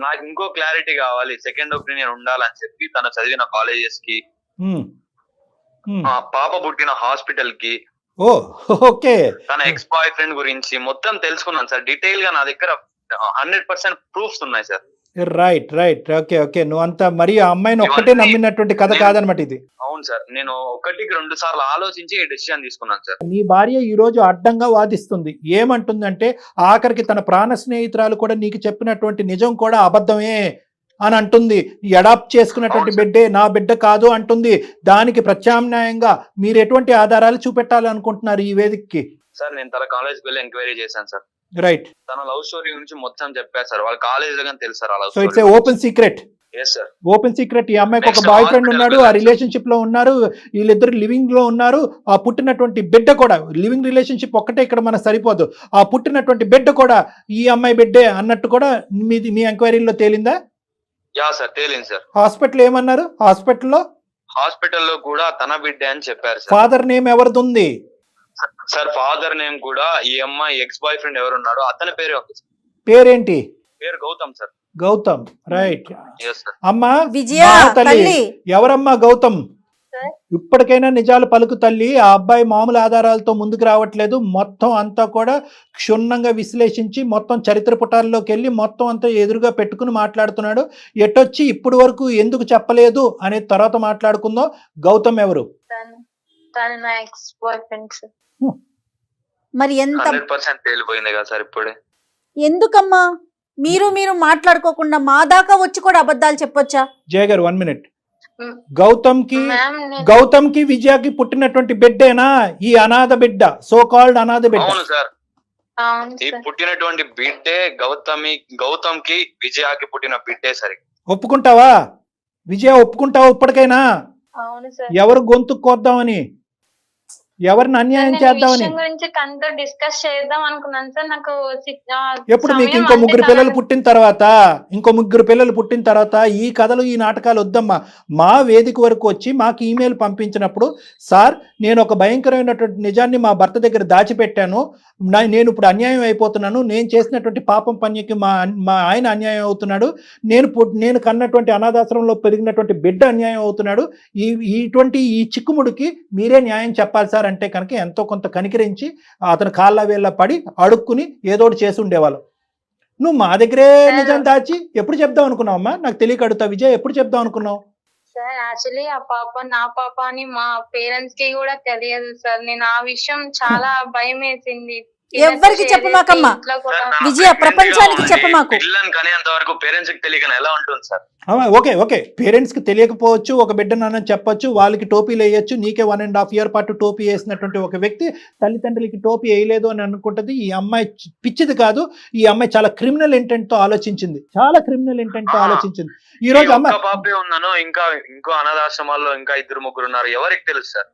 నాకు ఇంకో క్లారిటీ కావాలి, సెకండ్ ఒపీనియన్ ఉండాలని చెప్పి తను చదివిన కాలేజెస్ కి, పాప పుట్టిన హాస్పిటల్ కి, ఓకే, తన ఎక్స్ బాయ్ ఫ్రెండ్ గురించి మొత్తం తెలుసుకున్నాను సార్. డీటెయిల్ గా నా దగ్గర 100% ప్రూఫ్స్ ఉన్నాయి సార్. రైట్. ఓకే. నువ్వు అంతా మరి ఆ అమ్మాయిని ఒక్కటే నమ్మినటువంటి కథ కాదనమాట ఇది. అవును సార్, నేను 1-2 సార్లు ఆలోచించి ఈ డెసిషన్ తీసుకున్నాను సార్. నీ భార్య ఈ రోజు అడ్డంగా వాదిస్తుంది. ఏమంటుందంటే ఆఖరికి తన ప్రాణ స్నేహితురాలు కూడా నీకు చెప్పినటువంటి నిజం కూడా అబద్ధమే అని అంటుంది. అడాప్ట్ చేసుకున్నటువంటి బిడ్డే నా బిడ్డ కాదు అంటుంది. దానికి ప్రత్యామ్నాయంగా మీరు ఎటువంటి ఆధారాలు చూపెట్టాలనుకుంటున్నారు ఈ వేదికకి? సార్ నేను తన కాలేజ్కి వెళ్ళి ఎంక్వైరీ చేశాను సార్. రైట్. తన లవ్ స్టోరీ గురించి మొత్తం చెప్పారు సార్. వాళ్ళ కాలేజ్ లో తెలుసు sir. So it's open secret. yes sir, open secret. ఈ అమ్మాయికి ఒక బాయ్ ఫ్రెండ్ ఉన్నాడు, ఆ రిలేషన్షిప్ లో ఉన్నారు, వీళ్ళిద్దరు లివింగ్ లో ఉన్నారు. ఆ పుట్టినటువంటి బిడ్డ కూడా, లివింగ్ రిలేషన్షిప్ ఒక్కటే ఇక్కడ మనకు సరిపోదు, ఆ పుట్టినటువంటి బిడ్డ కూడా ఈ అమ్మాయి బిడ్డే అన్నట్టు కూడా మీ ఎంక్వైరీలో తేలిందా? యా సార్, తేలింది సార్. హాస్పిటల్ ఏమన్నారు? హాస్పిటల్లో కూడా తన బిడ్డే అని చెప్పారు సార్. ఫాదర్ నేమ్ ఎవరిది ఉంది సార్? ఫాదర్ నేమ్ కూడా ఈ అమ్మాయి ఎక్స్ బాయ్ ఫ్రెండ్ ఎవరున్నాడో అతని పేరేంటి? పేరు గౌతమ్ సార్. గౌతమ్. రైట్. అమ్మా విజయ తల్లి ఎవరమ్మా గౌతమ్? ఇప్పటికైనా నిజాలు పలుకు తల్లి. ఆ అబ్బాయి మామూలు ఆధారాలతో ముందుకు రావట్లేదు. మొత్తం అంతా కూడా క్షుణ్ణంగా విశ్లేషించి మొత్తం చరిత్ర పుటాల్లోకి వెళ్ళి మొత్తం అంతా ఎదురుగా పెట్టుకుని మాట్లాడుతున్నాడు. ఎటొచ్చి ఇప్పుడు వరకు ఎందుకు చెప్పలేదు అనే తర్వాత మాట్లాడుకుందాం. గౌతమ్ ఎవరు? మరి ఎంత 100% తేలిపోయింది కదా సార్ ఇప్పుడే. ఎందుకమ్మా మీరు మాట్లాడుకోకుండా మా దాకా వచ్చి కూడా అబద్ధాలు చెప్పొచ్చా? జయ గారు 1 minute. గౌతమ్ కి విజయకి పుట్టినటువంటి బిడ్డేనా ఈ అనాథ బిడ్డ? సో కాల్డ్ అనాథ బిడ్డ. అవును సార్, ఈ పుట్టినటువంటి బిడ్డే గౌతమ్ కి విజయకి పుట్టిన బిడ్డే సరే. ఒప్పుకుంటావా విజయ? ఒప్పుకుంటావా ఇప్పటికైనా? ఎవరు గొంతు కోద్దామని? ఎవరిని అన్యాయం నేను ఈ చేద్దామని? విషయం గురించి తనతో డిస్కస్ చేద్దాం అనుకున్నాను సార్. నాకు ఎప్పుడు మీకు సమయం ఇంకో అంటే ముగ్గురు చాలా- పిల్లలు పుట్టిన తర్వాత ఈ కథలు ఈ నాటకాలు వద్దమ్మా. మా వేదిక వరకు వచ్చి మాకు ఈమెయిల్ పంపించినప్పుడు, సార్ నేను ఒక భయంకరమైనటువంటి నిజాన్ని మా భర్త దగ్గర దాచిపెట్టాను, నేను ఇప్పుడు అన్యాయం అయిపోతున్నాను, నేను చేసినటువంటి పాపం పనికి మా ఆయన అన్యాయం అవుతున్నాడు, నేను కన్నటువంటి అనాథాశ్రమంలో పెరిగినటువంటి బిడ్డ అన్యాయం అవుతున్నాడు, ఇటువంటి ఈ చిక్కుముడికి మీరే న్యాయం చెప్పాలి సార్ అంటే కనుక ఎంతో కొంత కనికరించి అతను కాళ్ళ వేళ్ళ పడి అడుక్కుని ఏదోటి చేసి ఉండేవాళ్ళు. నువ్వు మా దగ్గరే నిజం దాచి ఎప్పుడు చెప్దాం అనుకున్నావు అమ్మా? నాకు తెలియక అడుగుతా విజయ్, ఎప్పుడు చెప్దాం అనుకున్నావు? సార్ యాక్చువల్లీ ఆ పాప నా పాప అని మా పేరెంట్స్ కి కూడా తెలియదు సార్. నేను ఆ విషయం చాలా భయం వేసింది. ఎవ్వరికి చెప్పమాకమ్మా విజయ, ప్రపంచానికి చెప్పమాకు. పిల్లలను కనేంత వరకు పేరెంట్స్ కి తెలియక ఎలా ఉంటుంది సార్? ఓకే పేరెంట్స్కి తెలియకపోవచ్చు, ఒక బిడ్డనని చెప్పొచ్చు, వాళ్ళకి టోపీలు వేయచ్చు. నీకే 1.5 year పాటు టోపీ వేసినటువంటి ఒక వ్యక్తి తల్లిదండ్రులకి టోపీ వేయలేదు అని అనుకుంటుంది. ఈ అమ్మాయి పిచ్చిది కాదు, ఈ అమ్మాయి చాలా క్రిమినల్ ఇంటెంట్ తో ఆలోచించింది. ఈ రోజు అమ్మాయి పాపే ఉన్నాను, ఇంకో అనాథాశ్రమాల్లో ఇంకా 2-3 ఉన్నారు, ఎవరికి తెలుసు సార్?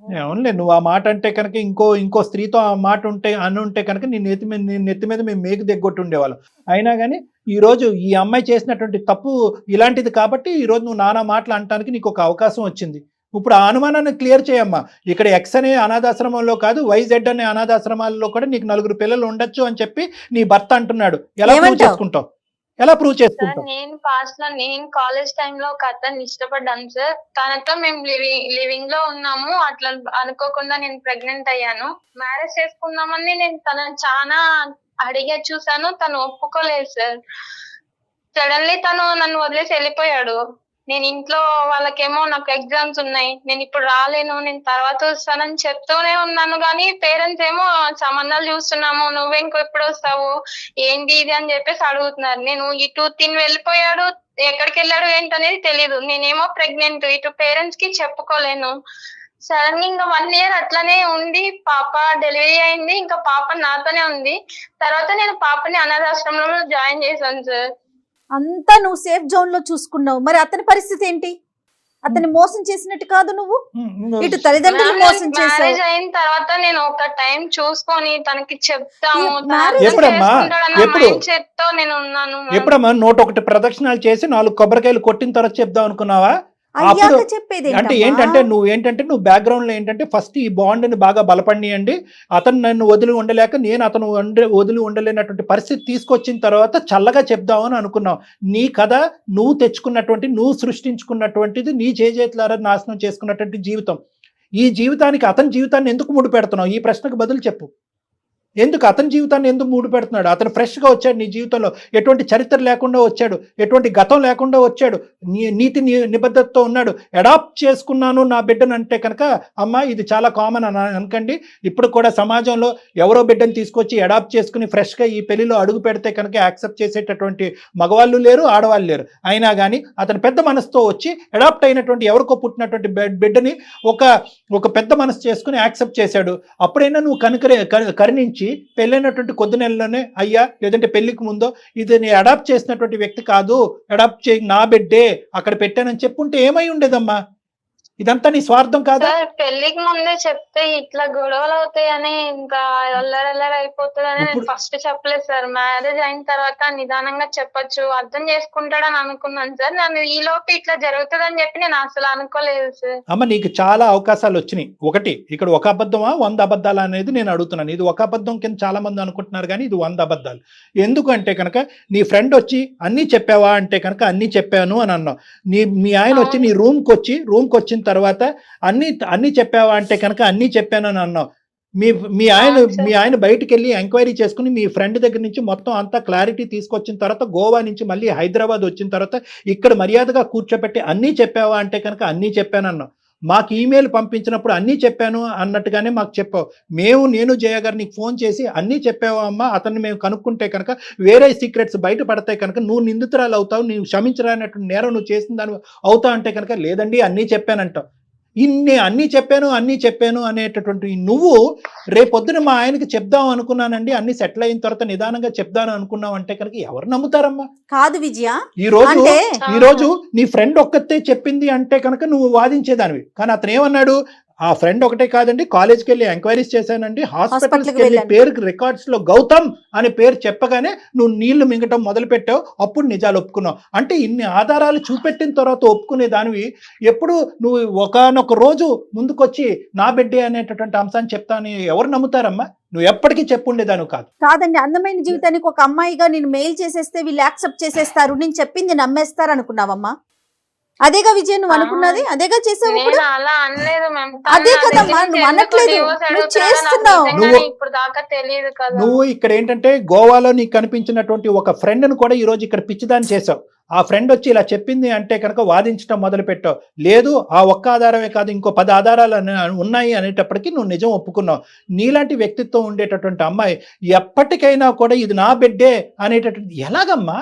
అవునులే, నువ్వు ఆ మాట అంటే కనుక ఇంకో స్త్రీతో ఆ మాట ఉంటే కనుక నీ నెత్తి మీద మేము మేకు దిగ్గొట్టు ఉండేవాళ్ళం. అయినా కానీ ఈ రోజు ఈ అమ్మాయి చేసినటువంటి తప్పు ఇలాంటిది కాబట్టి ఈ రోజు నువ్వు నానా మాటలు అనటానికి నీకు ఒక అవకాశం వచ్చింది. ఇప్పుడు ఆ అనుమానాన్ని క్లియర్ చేయమ్మా. ఇక్కడ ఎక్స్ అనే అనాథాశ్రమంలో కాదు, వైజెడ్ అనే అనాథాశ్రమాల్లో కూడా నీకు 4 పిల్లలు ఉండొచ్చు అని చెప్పి నీ భర్త అంటున్నాడు. ఎలా ప్రూవ్ చేసుకుంటావు? నేను పాస్ట్ లో నేను కాలేజ్ టైంలో ఒక అతన్ని ఇష్టపడ్డాను సార్. తనతో మేము లివింగ్ లో ఉన్నాము. అట్లా అనుకోకుండా నేను ప్రెగ్నెంట్ అయ్యాను. మ్యారేజ్ చేసుకుందామని నేను తనని చాలా అడిగే చూసాను, తను ఒప్పుకోలేదు సార్. సడన్లీ తను నన్ను వదిలేసి వెళ్ళిపోయాడు. నేను ఇంట్లో వాళ్ళకేమో నాకు ఎగ్జామ్స్ ఉన్నాయి, నేను ఇప్పుడు రాలేను, నేను తర్వాత వస్తానని చెప్తూనే ఉన్నాను. కానీ పేరెంట్స్ ఏమో సంబంధాలు చూస్తున్నాము, నువ్వు ఇంకో ఎప్పుడు వస్తావు, ఏంటి ఇది అని చెప్పేసి అడుగుతున్నారు. నేను ఇటు తిని వెళ్ళిపోయాడు, ఎక్కడికి వెళ్ళాడు ఏంటనేది తెలీదు. నేనేమో ప్రెగ్నెంట్, ఇటు పేరెంట్స్ కి చెప్పుకోలేను. సడన్ గా ఇంకా 1 year అట్లనే ఉండి పాప డెలివరీ అయింది. ఇంకా పాప నాతోనే ఉంది. తర్వాత నేను పాపని అనాథాశ్రమంలో జాయిన్ చేశాను సార్. అంతా నువ్వు సేఫ్ జోన్ లో చూసుకున్నావు, మరి అతని పరిస్థితి ఏంటి? అతన్ని మోసం చేసినట్టు కాదు నువ్వు, ఇటు తల్లిదండ్రులు మోసం చేశావు. మ్యారేజ్ అయిన తర్వాత నేను ఒక టైం చూసుకొని తనకి చెప్తాము ఎప్పుడమ్మా మైండ్ తో నేను ఉన్నాను. ఎప్పుడమ్మా 101 ప్రదక్షిణాలు చేసి 4 కొబ్బరికాయలు కొట్టిన తర్వాత చెప్దాం అనుకున్నావా? అయ్యాక చెప్పేది అంటే ఏంటంటే నువ్వు బ్యాక్గ్రౌండ్ లో ఏంటంటే ఫస్ట్ ఈ బాండ్ ని బాగా బలపడియండి. అతను నన్ను వదిలి ఉండలేక నేను అతను వదిలి ఉండలేనటువంటి పరిస్థితి తీసుకొచ్చిన తర్వాత చల్లగా చెప్దామని అనుకున్నావు. నీ కథ నువ్వు తెచ్చుకున్నటువంటి, నువ్వు సృష్టించుకున్నటువంటిది, నీ చేతులారా నాశనం చేసుకున్నటువంటి జీవితం. ఈ జీవితానికి అతని జీవితాన్ని ఎందుకు ముడి పెడుతున్నావు? ఈ ప్రశ్నకు బదులు చెప్పు. ఎందుకు అతని జీవితాన్ని ఎందుకు మూడు పెడుతున్నాడు? అతను ఫ్రెష్గా వచ్చాడు, నీ జీవితంలో ఎటువంటి చరిత్ర లేకుండా వచ్చాడు, ఎటువంటి గతం లేకుండా వచ్చాడు, నీతి నిబద్ధతతో ఉన్నాడు. అడాప్ట్ చేసుకున్నాను నా బిడ్డను అంటే కనుక అమ్మ ఇది చాలా కామన్ అని అనకండి. ఇప్పుడు కూడా సమాజంలో ఎవరో బిడ్డను తీసుకొచ్చి అడాప్ట్ చేసుకుని ఫ్రెష్గా ఈ పెళ్లిలో అడుగు పెడితే కనుక యాక్సెప్ట్ చేసేటటువంటి మగవాళ్ళు లేరు, ఆడవాళ్ళు లేరు. అయినా కానీ అతను పెద్ద మనసుతో వచ్చి అడాప్ట్ అయినటువంటి ఎవరికో పుట్టినటువంటి బిడ్డని ఒక పెద్ద మనసు చేసుకుని యాక్సెప్ట్ చేశాడు. అప్పుడైనా నువ్వు కరుణించి పెళ్ళైనటువంటి కొద్ది నెలలోనే అయ్యా, లేదంటే పెళ్లికి ముందో ఇది నేను అడాప్ట్ చేసినటువంటి వ్యక్తి కాదు, అడాప్ట్ చేయి నా బిడ్డే అక్కడ పెట్టానని చెప్పుంటే ఏమై ఉండేదమ్మా? ఇదంతా నీ స్వార్థం కాదా? పెళ్లికి ముందే చెప్తే ఇట్లా గొడవలు అవుతాయని ఇంకా అల్లరల్లరి అయిపోతుందని నేను ఫస్ట్ చెప్పలేదు సార్. మ్యారేజ్ అయిన తర్వాత నిదానంగా చెప్పొచ్చు, అర్థం చేసుకుంటాడని అనుకున్నాను సార్. నన్ను ఈ లోపు ఇట్లా జరుగుతుందని చెప్పి నేను అసలు అనుకోలేదు సార్. అమ్మ నీకు చాలా అవకాశాలు వచ్చినాయి. ఒకటి ఇక్కడ ఒక అబద్ధమా 100 అబద్ధాలు అనేది నేను అడుగుతున్నాను. ఇది ఒక అబద్ధం కింద చాలా మంది అనుకుంటున్నారు, కానీ ఇది 100 అబద్ధాలు. ఎందుకంటే కనుక నీ ఫ్రెండ్ వచ్చి అన్నీ చెప్పావా అంటే కనుక అన్నీ చెప్పాను అని అన్నావు. మీ ఆయన వచ్చి నీ రూమ్కి వచ్చిన తర్వాత అన్ని చెప్పావా అంటే కనుక అన్ని చెప్పానని అన్నావు. మీ ఆయన బయటికి వెళ్ళి ఎంక్వైరీ చేసుకుని మీ ఫ్రెండ్ దగ్గర నుంచి మొత్తం అంతా క్లారిటీ తీసుకొచ్చిన తర్వాత గోవా నుంచి మళ్ళీ హైదరాబాద్ వచ్చిన తర్వాత ఇక్కడ మర్యాదగా కూర్చోబెట్టి అన్నీ చెప్పావా అంటే కనుక అన్నీ చెప్పానన్నావు. మాకు ఈమెయిల్ పంపించినప్పుడు అన్నీ చెప్పాను అన్నట్టుగానే మాకు చెప్పావు. నేను జయ గారు నీకు ఫోన్ చేసి అన్నీ చెప్పావా అమ్మా, అతన్ని మేము కనుక్కుంటే కనుక వేరే సీక్రెట్స్ బయట పడతాయి కనుక నువ్వు నిందితురాలు అవుతావు, నువ్వు క్షమించరానటువంటి నేరం నువ్వు చేసిన దాన్ని అవుతావు అంటే కనుక లేదండి అన్నీ చెప్పానంటావు. అన్నీ చెప్పాను అనేటటువంటి నువ్వు రేపొద్దున మా ఆయనకి చెప్దాం అనుకున్నానండి, అన్ని సెటిల్ అయిన తర్వాత నిదానంగా చెప్దాను అనుకున్నావు అంటే కనుక ఎవరు నమ్ముతారమ్మా? కాదు విజయ, ఈ రోజు నీ ఫ్రెండ్ ఒక్కతే చెప్పింది అంటే కనుక నువ్వు వాదించేదానివి. కానీ అతను ఏమన్నాడు, ఆ ఫ్రెండ్ ఒకటే కాదండి, కాలేజ్కి వెళ్ళి ఎంక్వైరీస్ చేశానండి, హాస్పిటల్స్కి హాస్పిటల్కి వెళ్ళి వెళ్ళాను. పేరుకి రికార్డ్స్ లో గౌతమ్ అనే పేరు చెప్పగానే నువ్వు నీళ్లు మింగటం మొదలు పెట్టావు, అప్పుడు నిజాలు ఒప్పుకున్నావు. అంటే ఇన్ని ఆధారాలు చూపెట్టిన తర్వాత ఒప్పుకునే దానివి ఎప్పుడు నువ్వు ఒకానొక రోజు ముందుకొచ్చి నా బిడ్డే అనేటటువంటి అంశాన్ని చెప్తాను ఎవరు నమ్ముతారమ్మా? నువ్వు ఎప్పటికీ చెప్పుండేదాను కాదు. కాదండి, అందమైన జీవితానికి ఒక అమ్మాయిగా నేను మెయిల్ చేసేస్తే వీళ్ళు యాక్సెప్ట్ చేసేస్తారు, నేను చెప్పింది నమ్మేస్తారు అనుకున్నావమ్మా? అదేగా విజయ్ నువ్వు అనుకున్నది, అదేగా చేసావు. నేను అలా అనలేదు మ్యామ్. అదే కదమ్మా, నువ్వు అనట్లేదు, నువ్వు చేస్తున్నావు. ఇప్పుడు దాకా తెలియదు కదా. నువ్వు ఇక్కడ ఏంటంటే గోవాలో నీకు కనిపించినటువంటి ఒక ఫ్రెండ్ను కూడా ఈ రోజు ఇక్కడ పిచ్చిదాన్ని చేసావు. ఆ ఫ్రెండ్ వచ్చి ఇలా చెప్పింది అంటే కనుక వాదించడం మొదలు పెట్టావు. లేదు ఆ ఒక్క ఆధారమే కాదు ఇంకో 10 ఆధారాలు ఉన్నాయి అనేటప్పటికీ నువ్వు నిజం ఒప్పుకున్నావు. నీలాంటి వ్యక్తిత్వం ఉండేటటువంటి అమ్మాయి ఎప్పటికైనా కూడా ఇది నా బిడ్డే అనేటటువంటి ఎలాగమ్మా?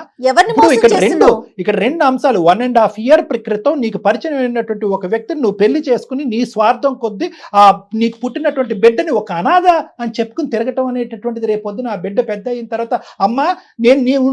ఇక్కడ రెండు అంశాలు. 1.5 year క్రితం నీకు పరిచయం అయినటువంటి ఒక వ్యక్తిని నువ్వు పెళ్లి చేసుకుని నీ స్వార్థం కొద్దీ ఆ నీకు పుట్టినటువంటి బిడ్డని ఒక అనాథ అని చెప్పుకుని తిరగటం అనేటటువంటిది రేపొద్దున ఆ బిడ్డ పెద్ద అయిన తర్వాత అమ్మా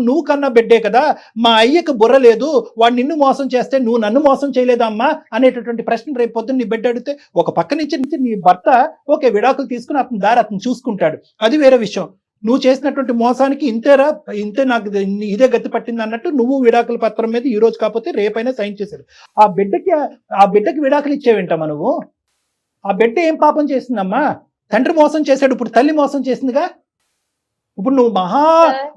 నువ్వు కన్నా బిడ్డే కదా, మా అయ్యకు బుర్ర లేదు, వాడు నిన్ను మోసం చేస్తే నువ్వు నన్ను మోసం చేయలేదమ్మా అనేటటువంటి ప్రశ్న రేపు పొద్దున్న నీ బిడ్డ అడిగితే ఒక పక్క నుంచి నీ భర్త ఓకే విడాకులు తీసుకుని అతని దారి అతను చూసుకుంటాడు, అది వేరే విషయం. నువ్వు చేసినటువంటి మోసానికి ఇంతే నాకు ఇదే గతి పట్టింది అన్నట్టు నువ్వు విడాకుల పత్రం మీద ఈ రోజు కాకపోతే రేపైనా సైన్ చేశాడు. ఆ బిడ్డకి విడాకులు ఇచ్చేవేంటమ్మా నువ్వు? ఆ బిడ్డ ఏం పాపం చేసిందమ్మా? తండ్రి మోసం చేశాడు, ఇప్పుడు తల్లి మోసం చేసిందిగా. ఇప్పుడు నువ్వు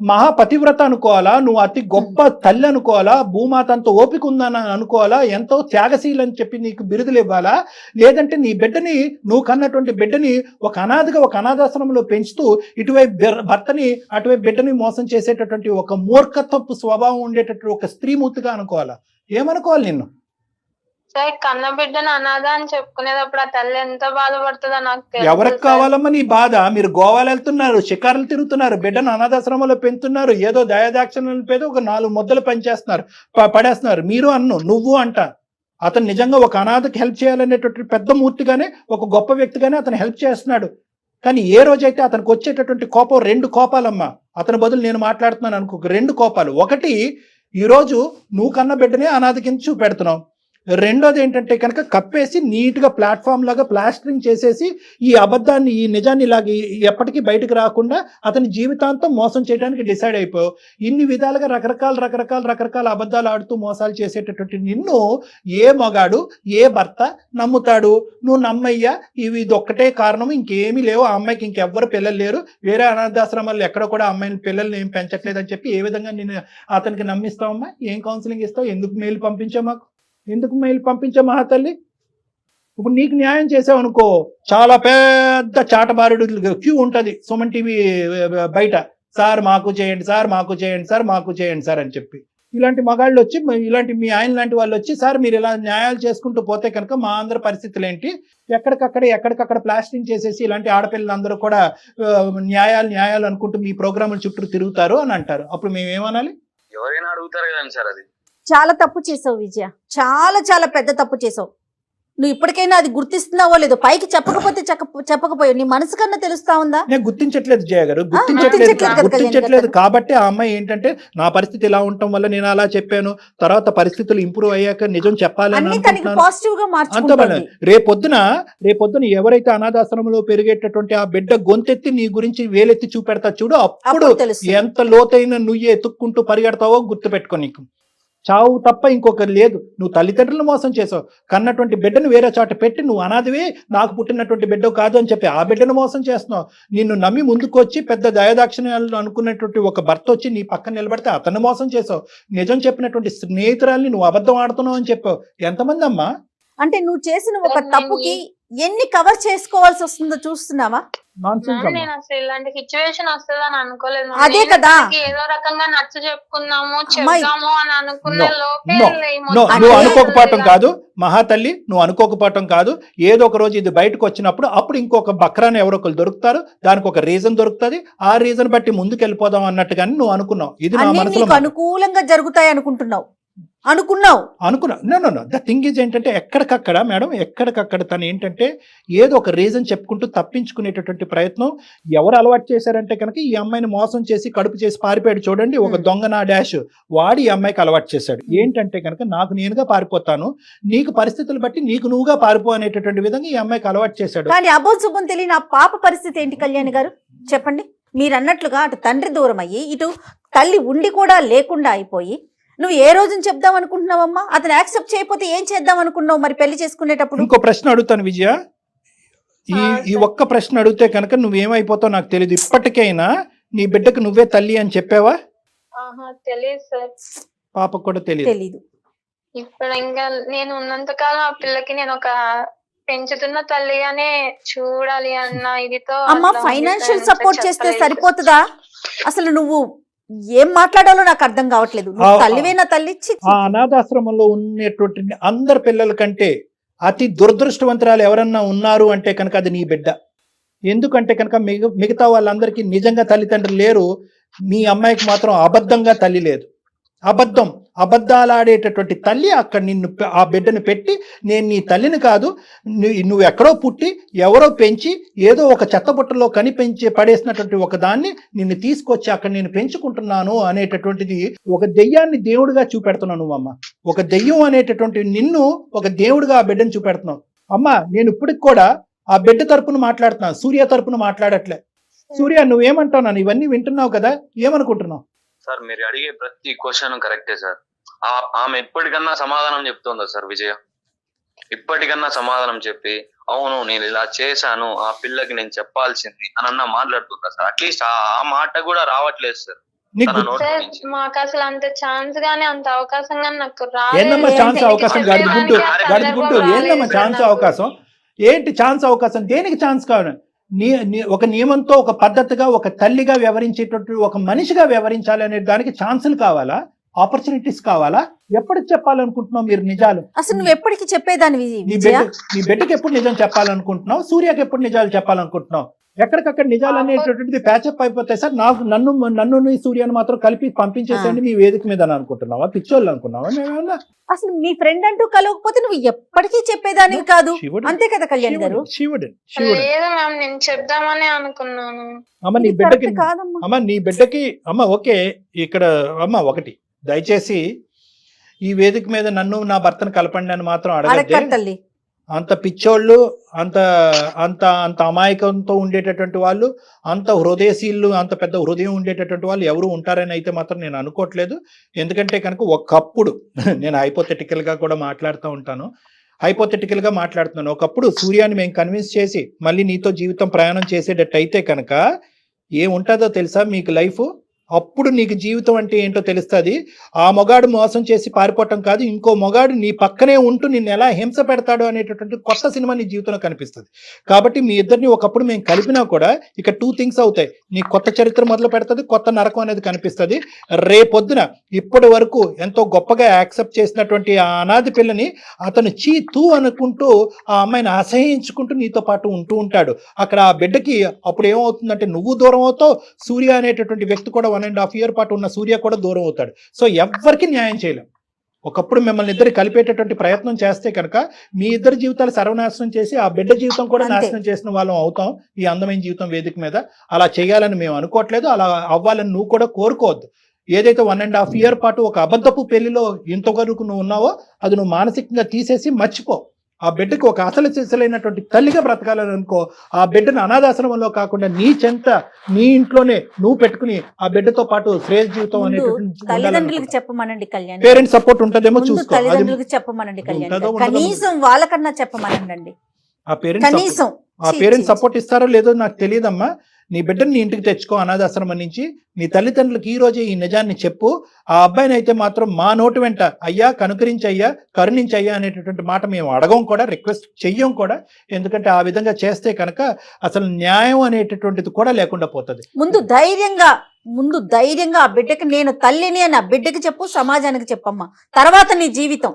మహా పతివ్రత అనుకోవాలా, నువ్వు అతి గొప్ప తల్లి అనుకోవాలా, భూమాత అంత ఓపిక ఉందని అనుకోవాలా, ఎంతో త్యాగశీలు అని చెప్పి నీకు బిరుదులు ఇవ్వాలా, లేదంటే నీ బిడ్డని నువ్వు కన్నటువంటి బిడ్డని ఒక అనాథగా ఒక అనాథాశ్రమంలో పెంచుతూ ఇటువైపు భర్తని అటువైపు బిడ్డని మోసం చేసేటటువంటి ఒక మూర్ఖత్వపు స్వభావం ఉండేటటువంటి ఒక స్త్రీమూర్తిగా అనుకోవాలా? ఏమనుకోవాలి నిన్ను? సార్ కన్న బిడ్డను అనాథ అని చెప్పుకునేటప్పుడు ఆ తల్లి ఎంత బాధపడుతుందో నాకు తెలుసు. ఎవరికి కావాలమ్మా నీ బాధ? మీరు గోవాలు వెళ్తున్నారు, షికారులు తిరుగుతున్నారు, బిడ్డను అనాథాశ్రమంలో పెంచుతున్నారు, ఏదో దయాదాక్షిణ్యాల పేద ఒక 4 ముద్దలు పడేస్తున్నారు. మీరు నువ్వు అంట. అతను నిజంగా ఒక అనాథకి హెల్ప్ చేయాలనేటువంటి పెద్ద మూర్తిగానే ఒక గొప్ప వ్యక్తిగానే అతను హెల్ప్ చేస్తున్నాడు. కానీ ఏ రోజైతే అతనికి వచ్చేటటువంటి కోపం 2 కోపాలమ్మా. అతని బదులు నేను మాట్లాడుతున్నాను అనుకో, 2 కోపాలు. ఒకటి, ఈరోజు నువ్వు కన్న బిడ్డనే అనాథ కింద చూపెడుతున్నావు. రెండోది ఏంటంటే కనుక కప్పేసి నీట్గా ప్లాట్ఫామ్ లాగా ప్లాస్టరింగ్ చేసేసి ఈ అబద్ధాన్ని ఈ నిజాన్ని ఇలాగ ఎప్పటికీ బయటకు రాకుండా అతని జీవితాంతం మోసం చేయడానికి డిసైడ్ అయిపోయావు. ఇన్ని విధాలుగా రకరకాల అబద్ధాలు ఆడుతూ మోసాలు చేసేటటువంటి నిన్ను ఏ మగాడు ఏ భర్త నమ్ముతాడు? నువ్వు నమ్మయ్యా ఇది ఒక్కటే కారణం, ఇంకేమీ లేవు, ఆ అమ్మాయికి ఇంకెవ్వరు పిల్లలు లేరు, వేరే అనాథాశ్రమాల్లో ఎక్కడ కూడా అమ్మాయిని పిల్లల్ని ఏం పెంచట్లేదని చెప్పి ఏ విధంగా నేను అతనికి నమ్మిస్తావమ్మా? ఏం కౌన్సిలింగ్ ఇస్తావు? ఎందుకు మెయిల్ పంపించావు మాకు? ఎందుకు మెయిల్ పంపించా మహాతల్లి? ఇప్పుడు నీకు న్యాయం చేసావు అనుకో, చాలా పెద్ద చాటబారుడు క్యూ ఉంటుంది సుమన్ టీవీ బయట, సార్ మాకు చేయండి సార్, మాకు చేయండి సార్, మాకు చేయండి సార్ అని చెప్పి. ఇలాంటి మగాళ్ళు వచ్చి, ఇలాంటి మీ ఆయన లాంటి వాళ్ళు వచ్చి, సార్ మీరు ఇలా న్యాయాలు చేసుకుంటూ పోతే కనుక మా అందరి పరిస్థితులు ఏంటి? ఎక్కడికక్కడ ప్లాస్టింగ్ చేసేసి ఇలాంటి ఆడపిల్లలందరూ కూడా న్యాయాలు అనుకుంటూ మీ ప్రోగ్రాముల చుట్టూ తిరుగుతారు అని అంటారు. అప్పుడు మేము ఏమనాలి? ఎవరైనా అడుగుతారు కదండి సార్. అది చాలా తప్పు చేసావు విజయ, చాలా పెద్ద తప్పు చేసావు. నువ్వు ఇప్పటికైనా అది గుర్తిస్తున్నావో లేదో, పైకి చెప్పకపోయావు, నీ మనసు కన్నా తెలుస్తా ఉందా? నేను గుర్తించట్లేదు జయ గారు, గుర్తించట్లేదు కాబట్టి ఆ అమ్మాయి ఏంటంటే నా పరిస్థితి ఇలా ఉండటం వల్ల నేను అలా చెప్పాను, తర్వాత పరిస్థితులు ఇంప్రూవ్ అయ్యాక నిజం చెప్పాలని పాజిటివ్ గా మార్చుకుంటుంది. రేపొద్దున ఎవరైతే అనాథాశ్రమంలో పెరిగేటటువంటి ఆ బిడ్డ గొంతెత్తి నీ గురించి వేలెత్తి చూపెడతా చూడు, అప్పుడు ఎంత లోతైన నువ్వు ఎత్తుక్కుంటూ పరిగెడతావో గుర్తుపెట్టుకో. నీకు చావు తప్ప ఇంకొకరు లేదు. నువ్వు తల్లిదండ్రులను మోసం చేసావు, కన్నటువంటి బిడ్డను వేరే చోట పెట్టి నువ్వు అనాథవే, నాకు పుట్టినటువంటి బిడ్డ కాదు అని చెప్పి ఆ బిడ్డను మోసం చేస్తున్నావు. నిన్ను నమ్మి ముందుకు వచ్చి పెద్ద దయాదాక్షిణ్యాలు అనుకున్నటువంటి ఒక భర్త వచ్చి నీ పక్కన నిలబడితే అతన్ని మోసం చేసావు. నిజం చెప్పినటువంటి స్నేహితురాల్ని నువ్వు అబద్ధం ఆడుతున్నావు అని చెప్పావు. ఎంతమంది అమ్మా? అంటే నువ్వు చేసిన ఒక తప్పుకి ఎన్ని కవర్ చేసుకోవాల్సి వస్తుందో చూస్తున్నావా? నేను అసలు ఇలాంటి సిచ్యువేషన్ వస్తుందని అనుకోలేదు. అదే కదా, ఏదో రకంగా నచ్చ చెప్పుకుందాము చెప్దాము అని అనుకునే లోపే నువ్వు అనుకోకపోవటం కాదు మహాతల్లి, నువ్వు అనుకోకపోవటం కాదు. ఏదో ఒక రోజు ఇది బయటకు వచ్చినప్పుడు అప్పుడు ఇంకొక బక్రాన్ని ఎవరో ఒకరు దొరుకుతారు, దానికి ఒక రీజన్ దొరుకుతుంది, ఆ రీజన్ బట్టి ముందుకు వెళ్ళిపోదాం అన్నట్టుగాని నువ్వు అనుకున్నావు. ఇది నా మనసులో అనుకూలంగా జరుగుతాయి అనుకుంటున్నావు. అనుకున్నావు. అనుకున్నా. ద థింగ్ ఈజ్ ఏంటంటే ఎక్కడికక్కడ మేడం, ఎక్కడికక్కడ తను ఏంటంటే ఏదో ఒక రీజన్ చెప్పుకుంటూ తప్పించుకునేటటువంటి ప్రయత్నం. ఎవరు అలవాటు చేశారంటే కనుక ఈ అమ్మాయిని మోసం చేసి కడుపు చేసి పారిపోయాడు చూడండి, ఒక దొంగ నా డాష్ వాడి ఈ అమ్మాయికి అలవాటు చేశాడు. ఏంటంటే కనుక నాకు నేనుగా పారిపోతాను, నీకు పరిస్థితులు బట్టి నీకు నువ్వుగా పారిపో అనేటటువంటి విధంగా ఈ అమ్మాయికి అలవాటు చేశాడు. కానీ అబోధ శుభం తెలియని ఆ పాప పరిస్థితి ఏంటి కళ్యాణ్ గారు చెప్పండి. మీరు అన్నట్లుగా అటు తండ్రి దూరం అయ్యి ఇటు తల్లి ఉండి కూడా లేకుండా అయిపోయి నువ్వు ఏ రోజున చెప్దాం అనుకుంటున్నావమ్మా? అతను యాక్సెప్ట్ చేయకపోతే ఏం చేద్దాం అనుకున్నావు మరి పెళ్లి చేసుకునేటప్పుడు? ఇంకో ప్రశ్న అడుగుతాను విజయ, ఈ ఒక్క ప్రశ్న అడిగితే కనుక నువ్వేమైపోతావు నాకు తెలియదు. ఇప్పటికైనా నీ బిడ్డకు నువ్వే తల్లి అని చెప్పావా? తెలియదు సార్. పాపకు కూడా తెలియదు. ఇప్పుడు ఇంకా నేను ఉన్నంతకాలం ఆ పిల్లకి నేను ఒక పెంచుతున్న తల్లిగానే చూడాలి అన్న ఇదితో. అమ్మా ఫైనాన్షియల్ సపోర్ట్ చేస్తే సరిపోతుందా? అసలు నువ్వు ఏం మాట్లాడాలో నాకు అర్థం కావట్లేదు. తల్లివేనా తల్లి? ఆ అనాథాశ్రమంలో ఉన్నటువంటి అందరి పిల్లల కంటే అతి దురదృష్టవంతురాలు ఎవరన్నా ఉన్నారు అంటే కనుక అది నీ బిడ్డ. ఎందుకంటే కనుక మిగతా వాళ్ళందరికీ నిజంగా తల్లిదండ్రులు లేరు, మీ అమ్మాయికి మాత్రం అబద్ధంగా తల్లి లేదు. అబద్ధాలాడేటటువంటి తల్లి అక్కడ నిన్ను ఆ బిడ్డను పెట్టి నేను నీ తల్లిని కాదు, నువ్వు ఎక్కడో పుట్టి ఎవరో పెంచి ఏదో ఒక చెత్తబుట్టలో కనిపించి పడేసినటువంటి ఒక దాన్ని నిన్ను తీసుకొచ్చి అక్కడ నేను పెంచుకుంటున్నాను అనేటటువంటిది ఒక దెయ్యాన్ని దేవుడిగా చూపెడుతున్నావు నువ్వమ్మ. ఒక దెయ్యం అనేటటువంటి నిన్ను ఒక దేవుడిగా ఆ బిడ్డను చూపెడుతున్నావు. అమ్మ నేను ఇప్పటికి కూడా ఆ బిడ్డ తరపున మాట్లాడుతున్నాను, సూర్య తరపున మాట్లాడట్లే. సూర్య నువ్వేమంటావు? నన్ను ఇవన్నీ వింటున్నావు కదా, ఏమనుకుంటున్నావు? సార్ మీరు అడిగే ప్రతి క్వశ్చన్ కరెక్టే సార్. ఆమె ఇప్పటికన్నా సమాధానం చెప్తుందా సార్ విజయ? ఇప్పటికన్నా సమాధానం చెప్పి అవును నేను ఇలా చేశాను ఆ పిల్లకి నేను చెప్పాల్సింది అని మాట్లాడుతుందా సార్? అట్లీస్ట్ ఆ మాట కూడా రావట్లేదు సార్. మాకు అసలు అంత ఛాన్స్ గానీ అంత అవకాశం గానీ నాకు ఏందమ్మా ఛాన్స్ అవకాశం? గడుపుకుంటూ ఏందమ్మా ఛాన్స్ అవకాశం? ఏంటి ఛాన్స్ అవకాశం? దేనికి ఛాన్స్ కావాలి? ఒక నియమంతో ఒక పద్ధతిగా ఒక తల్లిగా వ్యవహరించేటట్టు ఒక మనిషిగా వ్యవహరించాలి అనే దానికి ఛాన్సులు కావాలా, ఆపర్చునిటీస్ కావాలా? ఎప్పటికి చెప్పాలనుకుంటున్నావు మీరు నిజాలు? అసలు నువ్వు ఎప్పటికి చెప్పేదాన్ని? నీ బిడ్డకి ఎప్పుడు నిజం చెప్పాలనుకుంటున్నావు? సూర్యకి ఎప్పుడు నిజాలు చెప్పాలనుకుంటున్నావు? ఎక్కడికక్కడ నిజాలు అనేటటువంటిది ప్యాచప్ అయిపోతాయి సార్. నన్ను సూర్యను మాత్రం కలిపి పంపించేసండి మీ వేదిక మీద అని అనుకుంటున్నావా? పిచ్చోళ్ళు అనుకున్నావా? మేమన్నా అసలు మీ ఫ్రెండ్ అంటూ కలవకపోతే నువ్వు ఎప్పటికీ చెప్పేదానికి కాదు, అంతే కదా కళ్యాణ్ గారు? నేను చెప్దామని అనుకున్నాను. అమ్మ నీ బిడ్డకి అమ్మ ఓకే ఇక్కడ అమ్మ ఒకటి దయచేసి ఈ వేదిక మీద నన్ను నా భర్తను కలపండి అని మాత్రం అడగద్దు. అంత పిచ్చోళ్ళు, అంత అంత అంత అమాయకంతో ఉండేటటువంటి వాళ్ళు, అంత హృదయశీలు, అంత పెద్ద హృదయం ఉండేటటువంటి వాళ్ళు ఎవరు ఉంటారని అయితే మాత్రం నేను అనుకోవట్లేదు. ఎందుకంటే కనుక ఒకప్పుడు నేను హైపోథెటికల్గా కూడా మాట్లాడుతున్నాను. ఒకప్పుడు సూర్యాన్ని మేము కన్విన్స్ చేసి మళ్ళీ నీతో జీవితం ప్రయాణం చేసేటట్టు అయితే కనుక ఏముంటుందో తెలుసా మీకు లైఫ్? అప్పుడు నీకు జీవితం అంటే ఏంటో తెలుస్తుంది. ఆ మొగాడు మోసం చేసి పారిపోవటం కాదు, ఇంకో మొగాడు నీ పక్కనే ఉంటూ నిన్ను ఎలా హింస పెడతాడు అనేటటువంటి కొత్త సినిమా నీ జీవితంలో కనిపిస్తుంది. కాబట్టి మీ ఇద్దరిని ఒకప్పుడు మేము కలిపినా కూడా ఇక 2 things అవుతాయి. నీ కొత్త చరిత్ర మొదలు పెడుతుంది, కొత్త నరకం అనేది కనిపిస్తుంది. రేపొద్దున ఇప్పటి వరకు ఎంతో గొప్పగా యాక్సెప్ట్ చేసినటువంటి ఆ అనాథి పిల్లని అతను తూ అనుకుంటూ ఆ అమ్మాయిని అసహించుకుంటూ నీతో పాటు ఉంటూ ఉంటాడు. అక్కడ ఆ బిడ్డకి అప్పుడు ఏమవుతుందంటే నువ్వు దూరం అవుతావు, సూర్య అనేటటువంటి వ్యక్తి కూడా 1.5 year పాటు ఉన్న సూర్య కూడా దూరం అవుతాడు. సో ఎవ్వరికి న్యాయం చేయలేం. ఒకప్పుడు మిమ్మల్ని ఇద్దరు కలిపేటటువంటి ప్రయత్నం చేస్తే కనుక మీ ఇద్దరు జీవితాలు సర్వనాశనం చేసి ఆ బిడ్డ జీవితం కూడా నాశనం చేసిన వాళ్ళం అవుతాం ఈ అందమైన జీవితం వేదిక మీద. అలా చేయాలని మేము అనుకోవట్లేదు, అలా అవ్వాలని నువ్వు కూడా కోరుకోవద్దు. ఏదైతే 1.5 year పాటు ఒక అబద్ధపు పెళ్లిలో ఇంతవరకు నువ్వు ఉన్నావో అది నువ్వు మానసికంగా తీసేసి మర్చిపో. ఆ బిడ్డకి ఒక అసలు చేసలైనటువంటి తల్లిగా బ్రతకాలని అనుకో. ఆ బిడ్డను అనాథాశ్రమంలో కాకుండా నీ చెంత నీ ఇంట్లోనే నువ్వు పెట్టుకుని ఆ బిడ్డతో పాటు శ్రేయస్ జీవితం తల్లిదండ్రులకు చెప్పమనండి కళ్యాణ్. పేరెంట్స్ సపోర్ట్ ఉంటదేమో చూసుకో. తల్లిదండ్రులకు చెప్పమనండి కళ్యాణ్, కనీసం వాళ్ళకన్నా చెప్పమనండి. ఆ పేరెంట్స్ సపోర్ట్ ఇస్తారో లేదో నాకు తెలియదమ్మా. నీ బిడ్డని నీ ఇంటికి తెచ్చుకో అనాథాశ్రమం నుంచి. నీ తల్లిదండ్రులకు ఈ రోజే ఈ నిజాన్ని చెప్పు. ఆ అబ్బాయిని అయితే మాత్రం మా నోటి వెంట అయ్యా కనుకరించయ్యా కరుణించయ్యా అనేటటువంటి మాట మేము అడగం కూడా, రిక్వెస్ట్ చెయ్యం కూడా. ఎందుకంటే ఆ విధంగా చేస్తే కనుక అసలు న్యాయం అనేటటువంటిది కూడా లేకుండా పోతుంది. ముందు ధైర్యంగా ఆ బిడ్డకి నేను తల్లిని అని ఆ బిడ్డకి చెప్పు, సమాజానికి చెప్పమ్మా, తర్వాత నీ జీవితం.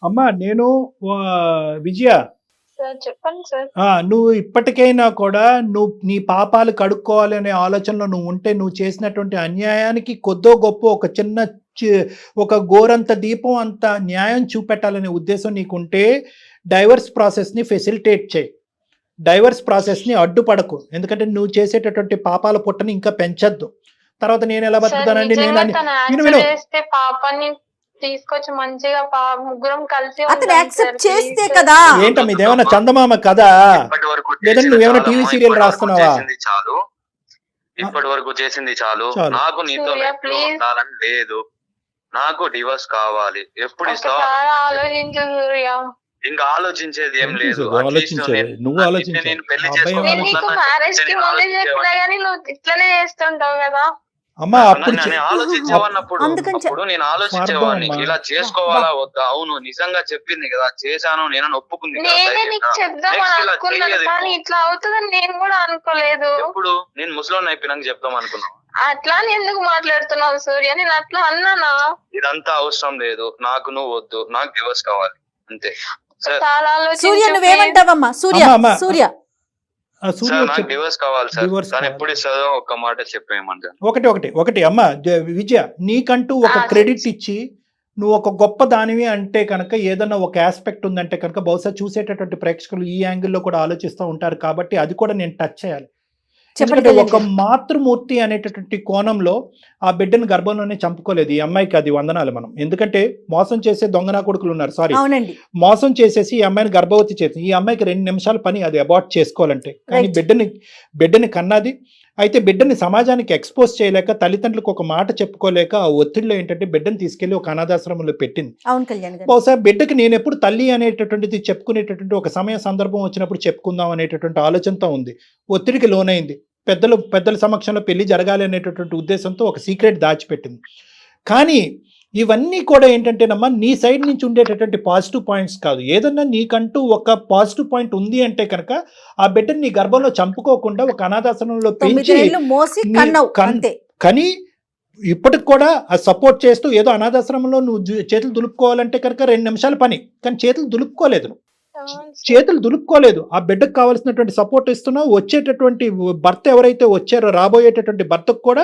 అమ్మా నేను విజయ చెప్పండి సార్. నువ్వు ఇప్పటికైనా కూడా నువ్వు నీ పాపాలు కడుక్కోవాలి అనే ఆలోచనలో నువ్వు ఉంటే నువ్వు చేసినటువంటి అన్యాయానికి కొద్దో గొప్ప ఒక చిన్న ఒక గోరంత దీపం అంత న్యాయం చూపెట్టాలనే ఉద్దేశం నీకుంటే డైవర్స్ ప్రాసెస్ని ఫెసిలిటేట్ చేయి, డైవర్స్ ప్రాసెస్ని అడ్డుపడకు. ఎందుకంటే నువ్వు చేసేటటువంటి పాపాల పుట్టని ఇంకా పెంచద్దు. తర్వాత నేను ఎలా బతుకుతానండి, నేను చేస్తే పాపాన్ని తీసుకొచ్చి మంచిగా ముగ్గురం కలిసి అతను యాక్సెప్ట్ చేస్తే కదా. ఏంటమ్మా ఇదేమన్నా చందమామ కదా, లేదంటే నువ్వేమైనా టీవీ సీరియల్ రాస్తున్నావా? చాలు, ఇప్పటి వరకు చేసింది చాలు. నాకు నీతో ఉండాలని లేదు, నాకు డివోర్స్ కావాలి. ఎప్పుడు ఇస్తావు? ఆలోచించు సూర్య. ఇంకా ఆలోచించేది ఏం లేదు. నువ్వు ఆలోచించు. నేను పెళ్లి నీకు మ్యారేజ్ కి ముందే చెప్పినా గానీ నువ్వు ఇట్లనే చేస్తుంటావు కదా. అమ్మా అప్పుడు ఆలోచించేవాడినప్పుడు నేను ఆలోచించేవాడిని ఇలా చేసుకోవాలా వద్దా. అవును నిజంగా చెప్పింది కదా, చేశాను నేను ఒప్పుకుంది. నేనే నీకు చెప్దామని అనుకున్నాను కానీ ఇట్లా అవుతుందని నేను కూడా అనుకోలేదు. ఇప్పుడు నేను ముసలోని అయిపోయినాక చెప్దాం అనుకున్నాను. అట్లా ఎందుకు మాట్లాడుతున్నావు సూర్య? నేను అట్లా అన్నానా? ఇదంతా అవసరం లేదు, నాకు నువ్వు వద్దు, నాకు డివోర్స్ కావాలి అంతే. చాలా సూర్య నువ్వేమంటావమ్మా? సూర్య నాకు డివోర్స్ కావాలి సార్. కానీ ఎప్పుడు ఇస్తుందో ఒక్క మాట చెప్పేయమంటాను. ఒకటి అమ్మ విజయ, నీకంటూ ఒక క్రెడిట్ ఇచ్చి నువ్వు ఒక గొప్ప దానివి అంటే కనుక ఏదన్నా ఒక ఆస్పెక్ట్ ఉందంటే కనుక బహుశా చూసేటటువంటి ప్రేక్షకులు ఈ యాంగిల్లో కూడా ఆలోచిస్తూ ఉంటారు. కాబట్టి అది కూడా నేను టచ్ చేయాలి. ఎందుకంటే ఒక మాతృమూర్తి అనేటటువంటి కోణంలో ఆ బిడ్డను గర్భంలోనే చంపుకోలేదు ఈ అమ్మాయికి. అది వందనాలు మనం. ఎందుకంటే మోసం చేసే దొంగనా కొడుకులు ఉన్నారు, సారీ మోసం చేసేసి ఈ అమ్మాయిని గర్భవతి చేసి ఈ అమ్మాయికి 2 నిమిషాల పని అది అబార్ట్ చేసుకోవాలంటే. కానీ బిడ్డని కన్నది. అయితే బిడ్డని సమాజానికి ఎక్స్పోజ్ చేయలేక, తల్లిదండ్రులకు ఒక మాట చెప్పుకోలేక ఆ ఒత్తిడిలో ఏంటంటే బిడ్డను తీసుకెళ్లి ఒక అనాథాశ్రమంలో పెట్టింది. బహుశా బిడ్డకి నేను ఎప్పుడు తల్లి అనేటటువంటిది చెప్పుకునేటటువంటి ఒక సమయ సందర్భం వచ్చినప్పుడు చెప్పుకుందాం అనేటటువంటి ఆలోచనతో ఉంది. ఒత్తిడికి లోనైంది. పెద్దల సమక్షంలో పెళ్లి జరగాలి అనేటటువంటి ఉద్దేశంతో ఒక సీక్రెట్ దాచిపెట్టింది. కానీ ఇవన్నీ కూడా ఏంటంటేనమ్మా నీ సైడ్ నుంచి ఉండేటటువంటి పాజిటివ్ పాయింట్స్ కాదు. ఏదన్నా నీకంటూ ఒక పాజిటివ్ పాయింట్ ఉంది అంటే కనుక ఆ బిడ్డని నీ గర్భంలో చంపుకోకుండా ఒక అనాథాశ్రమంలో పెంచి కానీ ఇప్పటికి కూడా ఆ సపోర్ట్ చేస్తూ ఏదో అనాథాశ్రమంలో నువ్వు చేతులు దులుపుకోవాలంటే కనుక 2 నిమిషాల పని. కానీ చేతులు దులుపుకోలేదు, ఆ బిడ్డకు కావాల్సినటువంటి సపోర్ట్ ఇస్తున్నావు. వచ్చేటటువంటి భర్త ఎవరైతే వచ్చారో రాబోయేటటువంటి భర్తకు కూడా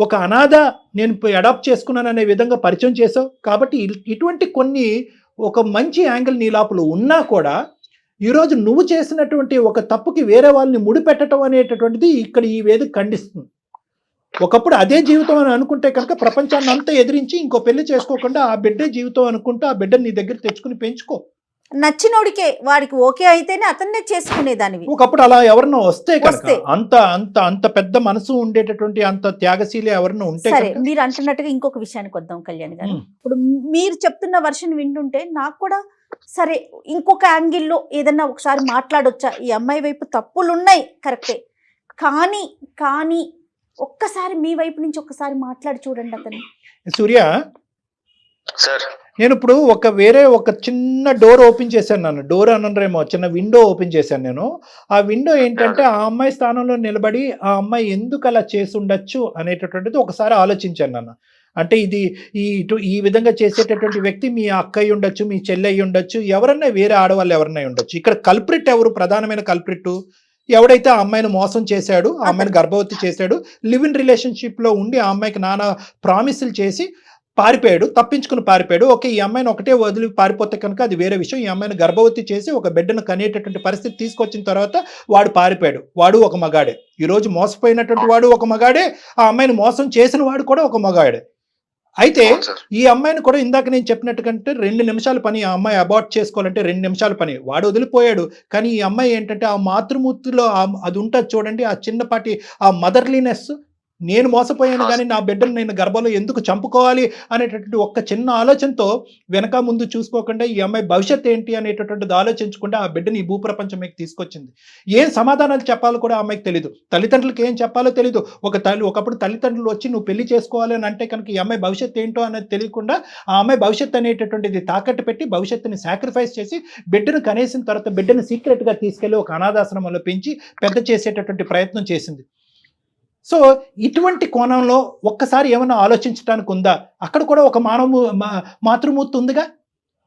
ఒక అనాథ నేను అడాప్ట్ చేసుకున్నాను అనే విధంగా పరిచయం చేసావు. కాబట్టి ఇటువంటి కొన్ని ఒక మంచి యాంగిల్ నీ లోపల ఉన్నా కూడా ఈరోజు నువ్వు చేసినటువంటి ఒక తప్పుకి వేరే వాళ్ళని ముడిపెట్టడం అనేటటువంటిది ఇక్కడ ఈ వేదిక ఖండిస్తుంది. ఒకప్పుడు అదే జీవితం అని అనుకుంటే కనుక ప్రపంచాన్ని అంతా ఎదిరించి ఇంకో పెళ్లి చేసుకోకుండా ఆ బిడ్డే జీవితం అనుకుంటూ ఆ బిడ్డని నీ దగ్గర తెచ్చుకుని పెంచుకో. నచ్చినోడికే వాడికి ఓకే అయితేనే అతన్నే చేసుకునేదానివి. ఒకప్పుడు అలా ఎవరన్నా వస్తే అంత అంత అంత పెద్ద మనసు ఉండేటటువంటి అంత త్యాగశీలి ఎవరన్నా ఉంటే. సరే, మీరు అంటున్నట్టుగా ఇంకొక విషయానికి వద్దాం కళ్యాణ్ గారు. ఇప్పుడు మీరు చెప్తున్న వర్షన్ వింటుంటే నాకు కూడా సరే ఇంకొక యాంగిల్లో ఏదన్నా ఒకసారి మాట్లాడొచ్చా, ఈ అమ్మాయి వైపు తప్పులు ఉన్నాయి కరెక్టే, కానీ ఒక్కసారి మీ వైపు నుంచి ఒక్కసారి మాట్లాడి చూడండి అతను. సూర్య సార్, నేను ఇప్పుడు వేరే ఒక చిన్న డోర్ ఓపెన్ చేశాను. నన్ను డోర్ అనరేమో, చిన్న విండో ఓపెన్ చేశాను నేను. ఆ విండో ఏంటంటే ఆ అమ్మాయి స్థానంలో నిలబడి ఆ అమ్మాయి ఎందుకు అలా చేసి ఉండొచ్చు అనేటటువంటిది ఒకసారి ఆలోచించాను నన్ను. అంటే ఇది ఈ విధంగా చేసేటటువంటి వ్యక్తి మీ అక్క అయి ఉండొచ్చు, మీ చెల్లి అయి ఉండొచ్చు, ఎవరన్నా వేరే ఆడవాళ్ళు ఎవరన్నా ఉండొచ్చు. ఇక్కడ కల్ప్రిట్ ఎవరు? ప్రధానమైన కల్ప్రిట్ ఎవడైతే ఆ అమ్మాయిని మోసం చేశాడు, ఆ అమ్మాయిని గర్భవతి చేశాడు, లివ్ ఇన్ రిలేషన్షిప్లో ఉండి ఆ అమ్మాయికి నానా ప్రామిసులు చేసి పారిపోయాడు, తప్పించుకుని పారిపోయాడు. ఓకే, ఈ అమ్మాయిని ఒకటే వదిలి పారిపోతే కనుక అది వేరే విషయం. ఈ అమ్మాయిని గర్భవతి చేసి ఒక బిడ్డను కనేటటువంటి పరిస్థితి తీసుకొచ్చిన తర్వాత వాడు పారిపోయాడు. వాడు ఒక మగాడే. ఈరోజు మోసపోయినటువంటి వాడు ఒక మగాడే, ఆ అమ్మాయిని మోసం చేసిన వాడు కూడా ఒక మగాడే. అయితే ఈ అమ్మాయిని కూడా ఇందాక నేను చెప్పినట్టు కంటే 2 నిమిషాల పని. ఆ అమ్మాయి అబార్ట్ చేసుకోవాలంటే 2 నిమిషాల పని. వాడు వదిలిపోయాడు. కానీ ఈ అమ్మాయి ఏంటంటే ఆ మాతృమూర్తిలో అది ఉంటుంది చూడండి, ఆ చిన్నపాటి ఆ మదర్లీనెస్. నేను మోసపోయాను కానీ నా బిడ్డను నేను గర్భంలో ఎందుకు చంపుకోవాలి అనేటటువంటి ఒక్క చిన్న ఆలోచనతో వెనక ముందు చూసుకోకుండా ఈ అమ్మాయి భవిష్యత్ ఏంటి అనేటటువంటిది ఆలోచించకుండా ఆ బిడ్డని ఈ భూప్రపంచం మీకు తీసుకొచ్చింది. ఏం సమాధానాలు చెప్పాలో కూడా అమ్మాయికి తెలీదు, తల్లిదండ్రులకి ఏం చెప్పాలో తెలీదు. ఒకప్పుడు తల్లిదండ్రులు వచ్చి నువ్వు పెళ్లి చేసుకోవాలి అని అంటే కనుక ఈ అమ్మాయి భవిష్యత్తు ఏంటో అనేది తెలియకుండా ఆ అమ్మాయి భవిష్యత్తు అనేటటువంటిది తాకట్టు పెట్టి భవిష్యత్తుని సాక్రిఫైస్ చేసి బిడ్డను కనేసిన తర్వాత బిడ్డను సీక్రెట్గా తీసుకెళ్లి ఒక అనాథాశ్రమంలో పెంచి పెద్ద చేసేటటువంటి ప్రయత్నం చేసింది. సో ఇటువంటి కోణంలో ఒక్కసారి ఏమన్నా ఆలోచించడానికి ఉందా? అక్కడ కూడా ఒక మాతృమూర్తి ఉందిగా.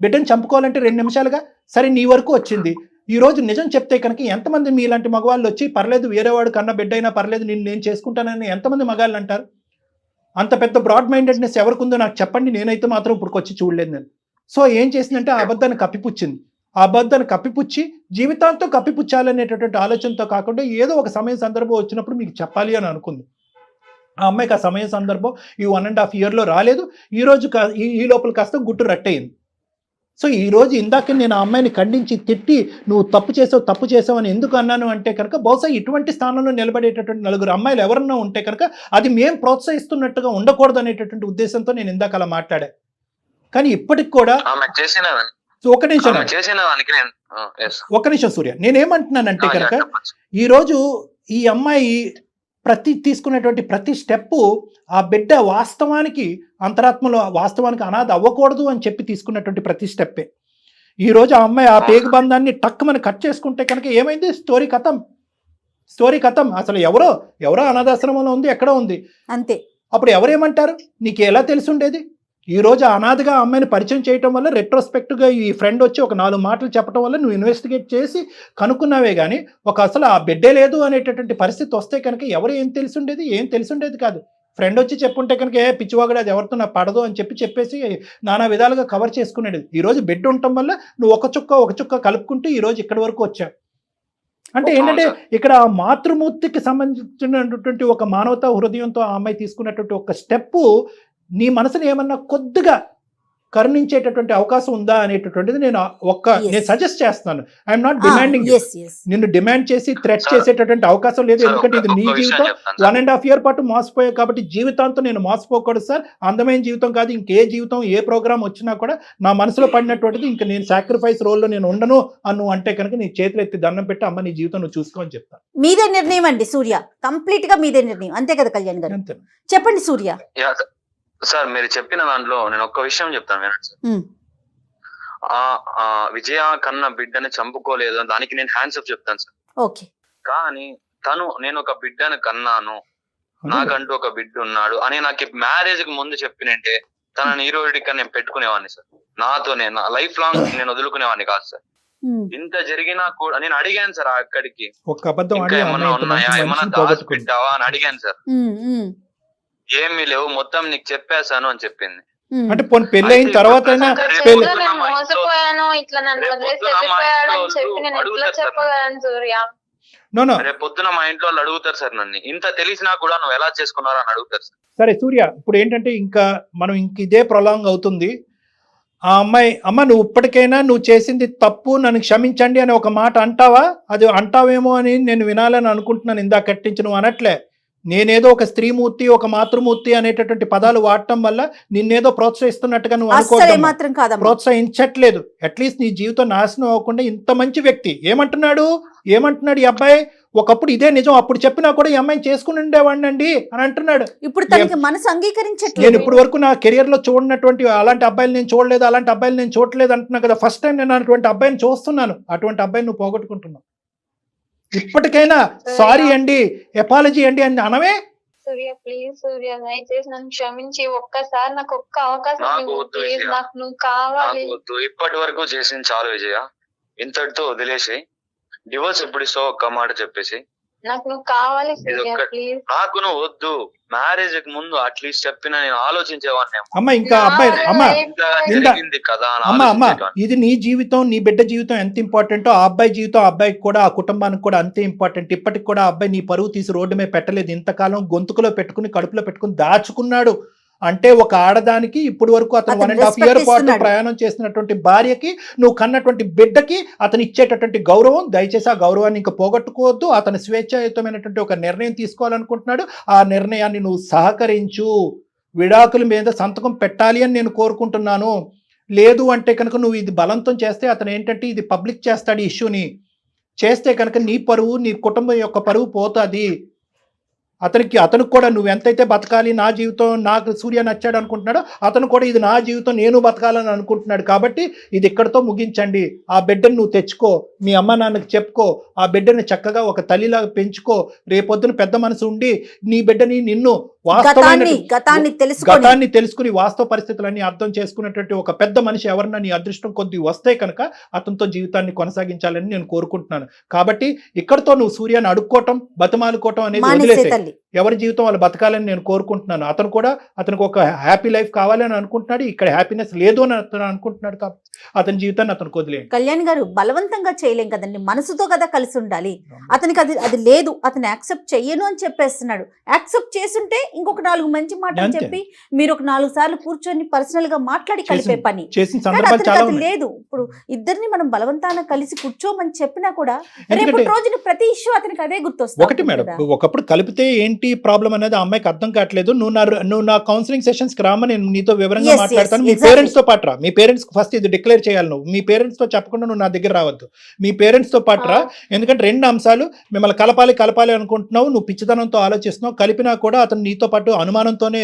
బిడ్డను చంపుకోవాలంటే 2 నిమిషాలుగా. సరే, నీ వరకు వచ్చింది. ఈరోజు నిజం చెప్తే కనుక ఎంతమంది మీలాంటి మగవాళ్ళు వచ్చి పర్లేదు వేరేవాడు కన్నా బిడ్డ అయినా పర్లేదు నేను చేసుకుంటానని ఎంతమంది మగాళ్ళు అంటారు? అంత పెద్ద బ్రాడ్ మైండెడ్నెస్ ఎవరికి ఉందో నాకు చెప్పండి, నేనైతే మాత్రం ఇప్పుడు వచ్చి చూడలేదు నేను. సో ఏం చేసిందంటే ఆ అబద్ధాన్ని కప్పిపుచ్చింది. ఆ అబద్ధాన్ని కప్పిపుచ్చి జీవితాంతం కప్పిపుచ్చాలనేటటువంటి ఆలోచనతో కాకుండా ఏదో ఒక సమయం సందర్భం వచ్చినప్పుడు మీకు చెప్పాలి అని అనుకుంది. ఆ అమ్మాయికి ఆ సమయం సందర్భం ఈ 1.5 yearలో రాలేదు. ఈ రోజు ఈ లోపల కాస్త గుట్టు రట్టయింది. సో ఈరోజు ఇందాక నేను ఆ అమ్మాయిని ఖండించి తిట్టి నువ్వు తప్పు చేసావు అని ఎందుకు అన్నాను అంటే కనుక బహుశా ఇటువంటి స్థానంలో నిలబడేటటువంటి 4 అమ్మాయిలు ఎవరన్నా ఉంటే కనుక అది మేము ప్రోత్సహిస్తున్నట్టుగా ఉండకూడదు అనేటటువంటి ఉద్దేశంతో నేను ఇందాక అలా మాట్లాడా. కానీ ఇప్పటికి కూడా ఒక నిమిషం సూర్య, నేనేమంటున్నానంటే కనుక ఈరోజు ఈ అమ్మాయి తీసుకునేటువంటి ప్రతి స్టెప్పు ఆ బిడ్డ వాస్తవానికి అంతరాత్మలో వాస్తవానికి అనాథ అవ్వకూడదు అని చెప్పి తీసుకున్నటువంటి ప్రతి స్టెప్పే. ఈరోజు ఆ అమ్మాయి ఆ పేగుబంధాన్ని టక్కుమని కట్ చేసుకుంటే కనుక ఏమైంది, స్టోరీ కథం. అసలు ఎవరో అనాథాశ్రమంలో ఉంది, ఎక్కడో ఉంది అంతే. అప్పుడు ఎవరేమంటారు, నీకు ఎలా తెలిసి ఈరోజు అనాథగా అమ్మాయిని పరిచయం చేయటం వల్ల రెట్రోస్పెక్ట్గా ఈ ఫ్రెండ్ వచ్చి ఒక 4 మాటలు చెప్పడం వల్ల నువ్వు ఇన్వెస్టిగేట్ చేసి కనుక్కున్నావే కానీ అసలు ఆ బిడ్డే లేదు అనేటటువంటి పరిస్థితి వస్తే కనుక ఏం తెలిసి కాదు. ఫ్రెండ్ వచ్చి చెప్పుంటే కనుక పిచ్చివాగడు అది ఎవరితో నాకు పడదు అని చెప్పేసి నానా విధాలుగా కవర్ చేసుకునేది. ఈరోజు బిడ్డ ఉండటం వల్ల నువ్వు ఒక చుక్క కలుపుకుంటూ ఈరోజు ఇక్కడి వరకు వచ్చావు. అంటే ఏంటంటే ఇక్కడ ఆ మాతృమూర్తికి సంబంధించినటువంటి ఒక మానవతా హృదయంతో ఆ అమ్మాయి తీసుకున్నటువంటి ఒక స్టెప్పు నీ మనసుని ఏమన్నా కొద్దిగా కరుణించేటటువంటి అవకాశం ఉందా అనేటటువంటిది నేను సజెస్ట్ చేస్తున్నాను. I'm not demanding. నిన్ను డిమాండ్ చేసి థ్రెట్ చేసేటటువంటి అవకాశం లేదు. ఎందుకంటే ఇది నీ జీవితం. 1.5 year పాటు మోసపోయావు కాబట్టి జీవితాంతం నేను మోసపోకూడదు సార్. అందమైన జీవితం కాదు, ఇంకే జీవితం ఏ ప్రోగ్రామ్ వచ్చినా కూడా నా మనసులో పడినటువంటిది ఇంకా నేను సాక్రిఫైస్ రోల్లో నేను ఉండను అను అంటే కనుక నీ చేతులు ఎత్తి దండం పెట్టి అమ్మ నీ జీవితం నువ్వు చూసుకో అని చెప్తాను. మీదే నిర్ణయం అండి సూర్య, కంప్లీట్ గా మీదే నిర్ణయం, అంతే కదా కళ్యాణ్ గారు? చెప్పండి సూర్య. సార్ మీరు చెప్పిన దాంట్లో నేను ఒక్క విషయం చెప్తాను వినండి సార్. విజయ కన్నా బిడ్డని చంపుకోలేదు దానికి నేను హ్యాండ్స్ అప్ చెప్తాను సార్. ఓకే. కానీ నేను ఒక బిడ్డని కన్నాను, నాకంటూ ఒక బిడ్డ ఉన్నాడు అని నాకు మ్యారేజ్ కి ముందు చెప్పినంటే తనని ఈరోజుకి నేను పెట్టుకునేవాడిని సార్. నాతోనే నా లైఫ్ లాంగ్ నేను వదులుకునేవాడిని కాదు సార్. ఇంత జరిగినా కూడా నేను అడిగాను సార్ అక్కడికి, ఏమన్నా ఉన్నాయా, ఏమన్నా దాచిపెట్టావా అని అడిగాను సార్. ఏమీ లేవు, మొత్తం నీకు చెప్పేశాను అని చెప్పింది. అంటే పెళ్లి అయిన తర్వాత మోసపోయాను ఇట్లా నన్ను వదిలేసి వెళ్ళిపోయాడు అని చెప్పి నేను ఎట్లా చెప్పగలను సూర్య? రేపు పొద్దున మా ఇంట్లో వాళ్ళు అడుగుతారు సార్ నన్ను, ఇంత తెలిసినా కూడా నువ్వు ఎలా చేసుకున్నావు అని అడుగుతారు సార్. సరే సూర్య, ఇప్పుడు ఏంటంటే ఇంకా మనం ఇదే ప్రొలాంగ్ అవుతుంది. ఆ అమ్మాయి అమ్మ నువ్వు ఇప్పటికైనా నువ్వు చేసింది తప్పు, నన్ను క్షమించండి అని ఒక మాట అంటావా? అది అంటావేమో అని నేను వినాలని అనుకుంటున్నాను. ఇందాక కట్టించి నువ్వు అనట్లే. నేనేదో ఒక స్త్రీమూర్తి ఒక మాతృమూర్తి అనేటటువంటి పదాలు వాడటం వల్ల నిన్నేదో ప్రోత్సహిస్తున్నట్టుగా నువ్వు అనుకోవడం ప్రోత్సహించట్లేదు. అట్లీస్ట్ నీ జీవితం నాశనం అవ్వకుండా ఇంత మంచి వ్యక్తి ఏమంటున్నాడు ఈ అబ్బాయి, ఒకప్పుడు ఇదే నిజం, అప్పుడు చెప్పినా కూడా ఈ అమ్మాయిని చేసుకుని ఉండేవాడిని అండి అని అంటున్నాడు. ఇప్పుడు తనకి మనసు అంగీకరించట్లేదు. నేను ఇప్పటి వరకు నా కెరియర్ లో చూడనటువంటి అలాంటి అబ్బాయిలు నేను చూడలేదు, అలాంటి అబ్బాయిలు నేను చూడలేదు అంటున్నా కదా. ఫస్ట్ టైం నేను అటువంటి అబ్బాయిని చూస్తున్నాను. అటువంటి అబ్బాయిని నువ్వు పోగొట్టుకుంటున్నావు. ఇప్పటికైనా సారీ అండి, ఎపాలజీ అండి అని అనవే. సూర్య ప్లీజ్ సూర్య, దయచేసి నన్ను క్షమించి ఒక్కసారి నాకు ఒక్క అవకాశం ప్లీజ్, నాకు నువ్వు కావాలి. ఇప్పటి వరకు చేసింది చాలు విజయ, ఇంతటితో వదిలేసి డివోర్స్ ఎప్పుడు ఇస్తావు ఒక్క మాట చెప్పేసి. నాకు నువ్వు కావాలి సూర్య ప్లీజ్. నాకు నువ్వు వద్దు, మ్యారేజ్ కి ముందు అట్లీస్ట్ చెప్పినా నేను ఆలోచించేవాడిని. అమ్మ ఇంకా అబ్బాయి అమ్మ ఇది నీ జీవితం, నీ బిడ్డ జీవితం ఎంత ఇంపార్టెంటో ఆ అబ్బాయి జీవితం, ఆ అబ్బాయికి కూడా ఆ కుటుంబానికి కూడా అంతే ఇంపార్టెంట్. ఇప్పటికి కూడా ఆ అబ్బాయి నీ పరువు తీసి రోడ్డు మీద పెట్టలేదు. ఇంతకాలం గొంతుకులో పెట్టుకుని కడుపులో పెట్టుకుని దాచుకున్నాడు. అంటే ఒక ఆడదానికి ఇప్పుడు వరకు అతను 1.5 year పాటు ప్రయాణం చేసినటువంటి భార్యకి, నువ్వు కన్నటువంటి బిడ్డకి అతను ఇచ్చేటటువంటి గౌరవం, దయచేసి ఆ గౌరవాన్ని ఇంకా పోగొట్టుకోవద్దు. అతను స్వేచ్ఛాయుతమైనటువంటి ఒక నిర్ణయం తీసుకోవాలనుకుంటున్నాడు. ఆ నిర్ణయాన్ని నువ్వు సహకరించు. విడాకుల మీద సంతకం పెట్టాలి అని నేను కోరుకుంటున్నాను. లేదు అంటే కనుక నువ్వు ఇది బలవంతం చేస్తే అతను ఏంటంటే ఇది పబ్లిక్ చేస్తాడు ఇష్యూని. చేస్తే కనుక నీ పరువు, నీ కుటుంబం యొక్క పరువు పోతుంది. అతనికి కూడా నువ్వు ఎంతైతే బతకాలి, నా జీవితం నాకు సూర్య నచ్చాడు అనుకుంటున్నాడో అతను కూడా ఇది నా జీవితం నేను బతకాలని అనుకుంటున్నాడు. కాబట్టి ఇది ఇక్కడితో ముగించండి. ఆ బిడ్డను నువ్వు తెచ్చుకో, మీ అమ్మ నాన్నకి చెప్పుకో, ఆ బిడ్డని చక్కగా ఒక తల్లిలాగా పెంచుకో. రేపొద్దున పెద్ద మనసు ఉండి నీ బిడ్డని నిన్ను గతాన్ని తెలుసుకుని వాస్తవ పరిస్థితులన్నీ అర్థం చేసుకునేటువంటి ఒక పెద్ద మనిషి ఎవరన్నా నీ అదృష్టం కొద్ది వస్తే కనుక అతనితో జీవితాన్ని కొనసాగించాలని నేను కోరుకుంటున్నాను. కాబట్టి ఇక్కడితో నువ్వు సూర్యాన్ని అడుక్కోవటం, బతిమాలుకోవటం అనేది వదిలేసే. ఎవరి జీవితం వాళ్ళు బతకాలని నేను కోరుకుంటున్నాను. అతను కూడా అతనికి ఒక హ్యాపీ లైఫ్ కావాలని అనుకుంటున్నాడు. ఇక్కడ హ్యాపీనెస్ లేదు అని అతను అనుకుంటున్నాడు కాబట్టి అతని జీవితాన్ని అతను వదిలేయండి. కళ్యాణ్ గారు బలవంతంగా చేయలేం కదండి, మనసుతో కదా కలిసి ఉండాలి. అతనికి అది లేదు, అతను యాక్సెప్ట్ చెయ్యను అని చెప్పేస్తున్నాడు. యాక్సెప్ట్ చేసుంటే ఇంకొక 4 మంచి మాటలు అంతే. చెప్పి మీరు ఒక 4 సార్లు కూర్చొని పర్సనల్ గా మాట్లాడి కలిపే పని. చేసిన కానీ సందర్భాలు అతనికి చాలా అది ఉన్నాయి. లేదు. ఇప్పుడు ఇద్దరిని మనం బలవంతాన కలిసి కూర్చోమని చెప్పినా కూడా ఎందుకంటే రేపటి రోజున ప్రతి ఇష్యూ అతనికి అదే గుర్తొస్తుంది. ఒకటి మేడం, ఒకప్పుడు కలిపితే ఏంటి ప్రాబ్లం అనేది ఆ అమ్మాయికి అర్థం కావట్లేదు. నువ్వు నా కౌన్సిలింగ్ సెషన్స్ కి రామని నేను నీతో వివరంగా Yes, మాట్లాడతాను. yes, మీ exactly. పేరెంట్స్ తో పాటు రా. మీ పేరెంట్స్ ఫస్ట్ ఇది డిక్లేర్ చేయాలి. నువ్వు మీ పేరెంట్స్ తో చెప్పకుండా నువ్వు నా దగ్గర రావద్దు. మీ పేరెంట్స్ తో పాటు రా. ఎందుకంటే 2 అంశాలు, మిమ్మల్ని కలపాలి అనుకుంటున్నావు, నువ్వు పిచ్చితనంతో ఆలోచిస్తున్నావు. కలిపినా కూడా అతను నీతో పాటు అనుమానంతోనే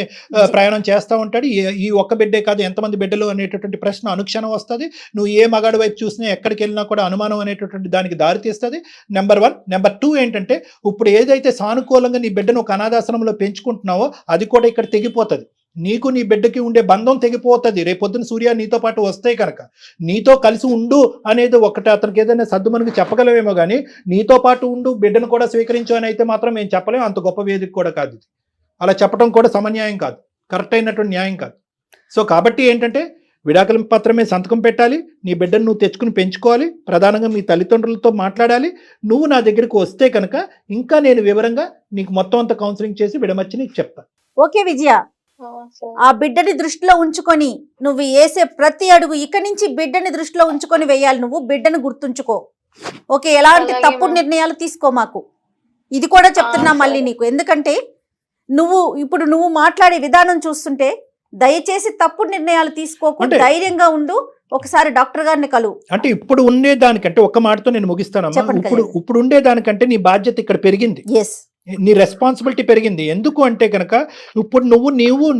ప్రయాణం చేస్తూ ఉంటాడు. ఈ ఒక్క బిడ్డే కాదు, ఎంతమంది బిడ్డలు అనేటటువంటి ప్రశ్న అనుక్షణం వస్తుంది. నువ్వు ఏ మగాడి వైపు చూసినా ఎక్కడికి వెళ్ళినా కూడా అనుమానం అనేటటువంటి దానికి దారి తీస్తుంది. నెంబర్ 1. నెంబర్ 2 ఏంటంటే, ఇప్పుడు ఏదైతే సానుకూలంగా నీ బిడ్డను ఒక అనాథాశ్రమంలో పెంచుకుంటున్నావో అది కూడా ఇక్కడ తెగిపోతుంది. నీకు నీ బిడ్డకి ఉండే బంధం తెగిపోతుంది. రేపొద్దున సూర్య నీతో పాటు వస్తే కనుక నీతో కలిసి ఉండు అనేది ఒకటి అతనికి ఏదైనా సర్దుమనుకు చెప్పగలవేమో కానీ నీతో పాటు ఉండు, బిడ్డను కూడా స్వీకరించు అని అయితే మాత్రం మేము చెప్పలేము. అంత గొప్ప వేదిక కూడా కాదు ఇది. అలా చెప్పడం కూడా సమన్యాయం కాదు, కరెక్ట్ అయినటువంటి న్యాయం కాదు. సో కాబట్టి ఏంటంటే విడాకుల పత్రమే సంతకం పెట్టాలి. నీ బిడ్డను నువ్వు తెచ్చుకుని పెంచుకోవాలి. ప్రధానంగా మీ తల్లిదండ్రులతో మాట్లాడాలి. నువ్వు నా దగ్గరికి వస్తే కనుక ఇంకా నేను వివరంగా నీకు మొత్తం అంతా కౌన్సిలింగ్ చేసి విడమర్చి నీకు చెప్తాను. ఓకే విజయ, ఆ బిడ్డని దృష్టిలో ఉంచుకొని నువ్వు వేసే ప్రతి అడుగు ఇక్కడి నుంచి బిడ్డని దృష్టిలో ఉంచుకొని వేయాలి. నువ్వు బిడ్డను గుర్తుంచుకో. ఓకే, ఎలాంటి అలాగే తప్పుడు నిర్ణయాలు తీసుకో మాకు. ఇది కూడా చెప్తున్నా మళ్ళీ నీకు, ఎందుకంటే నువ్వు మాట్లాడే విధానం చూస్తుంటే దయచేసి తప్పుడు నిర్ణయాలు తీసుకోకుండా ధైర్యంగా ఉండు. ఒకసారి డాక్టర్ గారిని కలువు. అంటే ఇప్పుడు ఉండేదానికంటే ఒక్క మాటతో నేను ముగిస్తానమ్మా. చెప్పండి. ఇప్పుడు ఉండేదానికంటే నీ బాధ్యత ఇక్కడ పెరిగింది. ఎస్, నీ రెస్పాన్సిబిలిటీ పెరిగింది. ఎందుకు అంటే కనుక ఇప్పుడు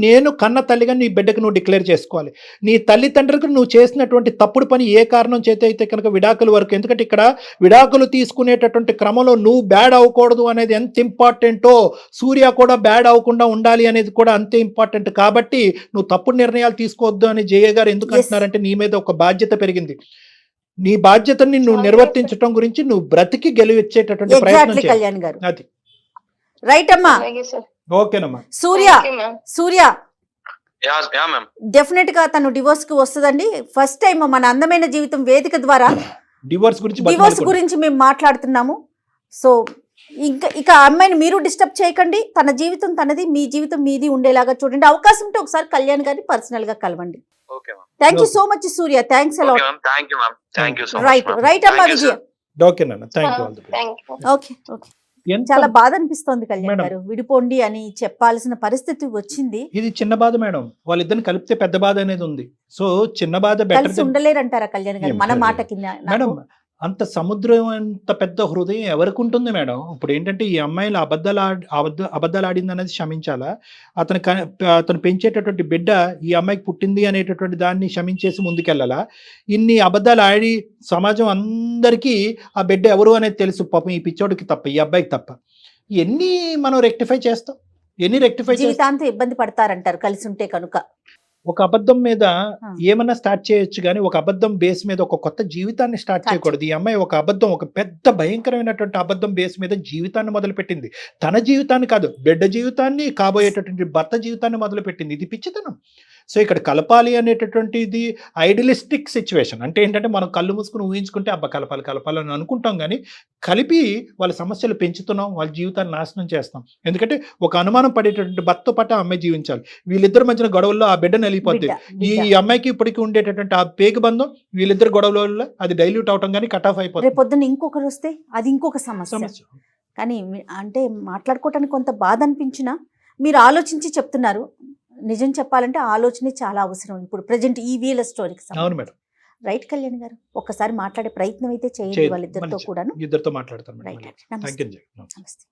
నేను కన్న తల్లిగా నీ బిడ్డకు నువ్వు డిక్లేర్ చేసుకోవాలి. నీ తల్లిదండ్రులకు నువ్వు చేసినటువంటి తప్పుడు పని ఏ కారణం చేత అయితే కనుక విడాకుల వరకు, ఎందుకంటే ఇక్కడ విడాకులు తీసుకునేటటువంటి క్రమంలో నువ్వు బ్యాడ్ అవ్వకూడదు అనేది ఎంత ఇంపార్టెంటో, సూర్య కూడా బ్యాడ్ అవ్వకుండా ఉండాలి అనేది కూడా అంతే ఇంపార్టెంట్. కాబట్టి నువ్వు తప్పుడు నిర్ణయాలు తీసుకోవద్దు అని జయ గారు ఎందుకు అంటున్నారంటే నీ మీద ఒక బాధ్యత పెరిగింది. నీ బాధ్యతని నువ్వు నిర్వర్తించడం గురించి నువ్వు బ్రతికి గెలివచ్చేటటువంటి ప్రయత్నం చేయాలి. కళ్యాణ్ గారు అది రైట్ అమ్మా. ఓకేనమ్మా. సూర్య మ్యామ్ డెఫినెట్ గా తను డివోర్స్ కి వస్తుందండి. ఫస్ట్ టైం మన అందమైన జీవితం వేదిక ద్వారా డివోర్స్ గురించి మేము మాట్లాడుతున్నాము. సో ఇక అమ్మాయిని మీరు డిస్టర్బ్ చేయకండి. తన జీవితం తనది, మీ జీవితం మీది ఉండేలాగా చూడండి. అవకాశం ఉంటే ఒకసారి కళ్యాణ్ గారిని పర్సనల్ గా కలవండి. Thank you so much Surya. Thanks a lot. Right అమ్మా విజయ. ఓకే. చాలా బాధ అనిపిస్తోంది కళ్యాణ్ గారు, విడిపోండి అని చెప్పాల్సిన పరిస్థితి వచ్చింది. ఇది చిన్న బాధ మేడం, వాళ్ళిద్దరిని కలిపితే పెద్ద బాధ అనేది ఉంది. సో చిన్న బాధ కలిసి ఉండలేరంటారా కళ్యాణ్ గారు? మన మాట కింద మేడం, అంత సముద్రం అంత పెద్ద హృదయం ఎవరికి ఉంటుంది మేడం? ఇప్పుడు ఏంటంటే ఈ అమ్మాయిలు అబద్ధాలు ఆడింది అనేది క్షమించాలా? అతను పెంచేటటువంటి బిడ్డ ఈ అమ్మాయికి పుట్టింది అనేటటువంటి దాన్ని క్షమించేసి ముందుకెళ్ళాలా? ఇన్ని అబద్ధాలు ఆడి సమాజం అందరికీ ఆ బిడ్డ ఎవరు అనేది తెలుసు. పాపం ఈ పిచ్చోడికి తప్ప, ఈ అబ్బాయికి తప్ప. ఎన్ని మనం రెక్టిఫై చేస్తాం? జీవితాంతం ఇబ్బంది పడతారంటారు కలిసి ఉంటే కనుక. ఒక అబద్ధం మీద ఏమన్నా స్టార్ట్ చేయొచ్చు కానీ ఒక అబద్ధం బేస్ మీద ఒక కొత్త జీవితాన్ని స్టార్ట్ చేయకూడదు. ఈ అమ్మాయి ఒక పెద్ద భయంకరమైనటువంటి అబద్ధం బేస్ మీద జీవితాన్ని మొదలుపెట్టింది. తన జీవితాన్ని కాదు, బిడ్డ జీవితాన్ని, కాబోయేటటువంటి భర్త జీవితాన్ని మొదలుపెట్టింది. ఇది పిచ్చితనం. సో ఇక్కడ కలపాలి అనేటటువంటిది ఐడియలిస్టిక్ సిచ్యువేషన్. అంటే ఏంటంటే మనం కళ్ళు మూసుకుని ఊహించుకుంటే అబ్బా కలపాలి అని అనుకుంటాం, కానీ కలిపి వాళ్ళ సమస్యలు పెంచుతున్నాం, వాళ్ళ జీవితాన్ని నాశనం చేస్తాం. ఎందుకంటే ఒక అనుమానం పడేటటువంటి భర్తతో పాటు ఆ అమ్మాయి జీవించాలి. వీళ్ళిద్దరి మధ్యన గొడవల్లో ఆ బిడ్డను వెళ్ళిపోద్ది. ఈ అమ్మాయికి ఇప్పటికీ ఉండేటటువంటి ఆ పేగు బంధం వీళ్ళిద్దరు గొడవల వల్ల అది డైల్యూట్ అవటం కానీ కట్ ఆఫ్ అయిపోతుంది. పొద్దున్న ఇంకొకరు వస్తే అది ఇంకొక సమస్య. కానీ అంటే మాట్లాడుకోవటానికి కొంత బాధ అనిపించినా మీరు ఆలోచించి చెప్తున్నారు. నిజం చెప్పాలంటే ఆలోచన చాలా అవసరం ఇప్పుడు ప్రజెంట్ ఈ వీళ్ళ స్టోరీకి. అవును మేడం. రైట్ కళ్యాణ్ గారు, ఒక్కసారి మాట్లాడే ప్రయత్నం అయితే చేయండి వాళ్ళిద్దరితో కూడా. ఇద్దరితో మాట్లాడతాను. రైట్. నమస్తే.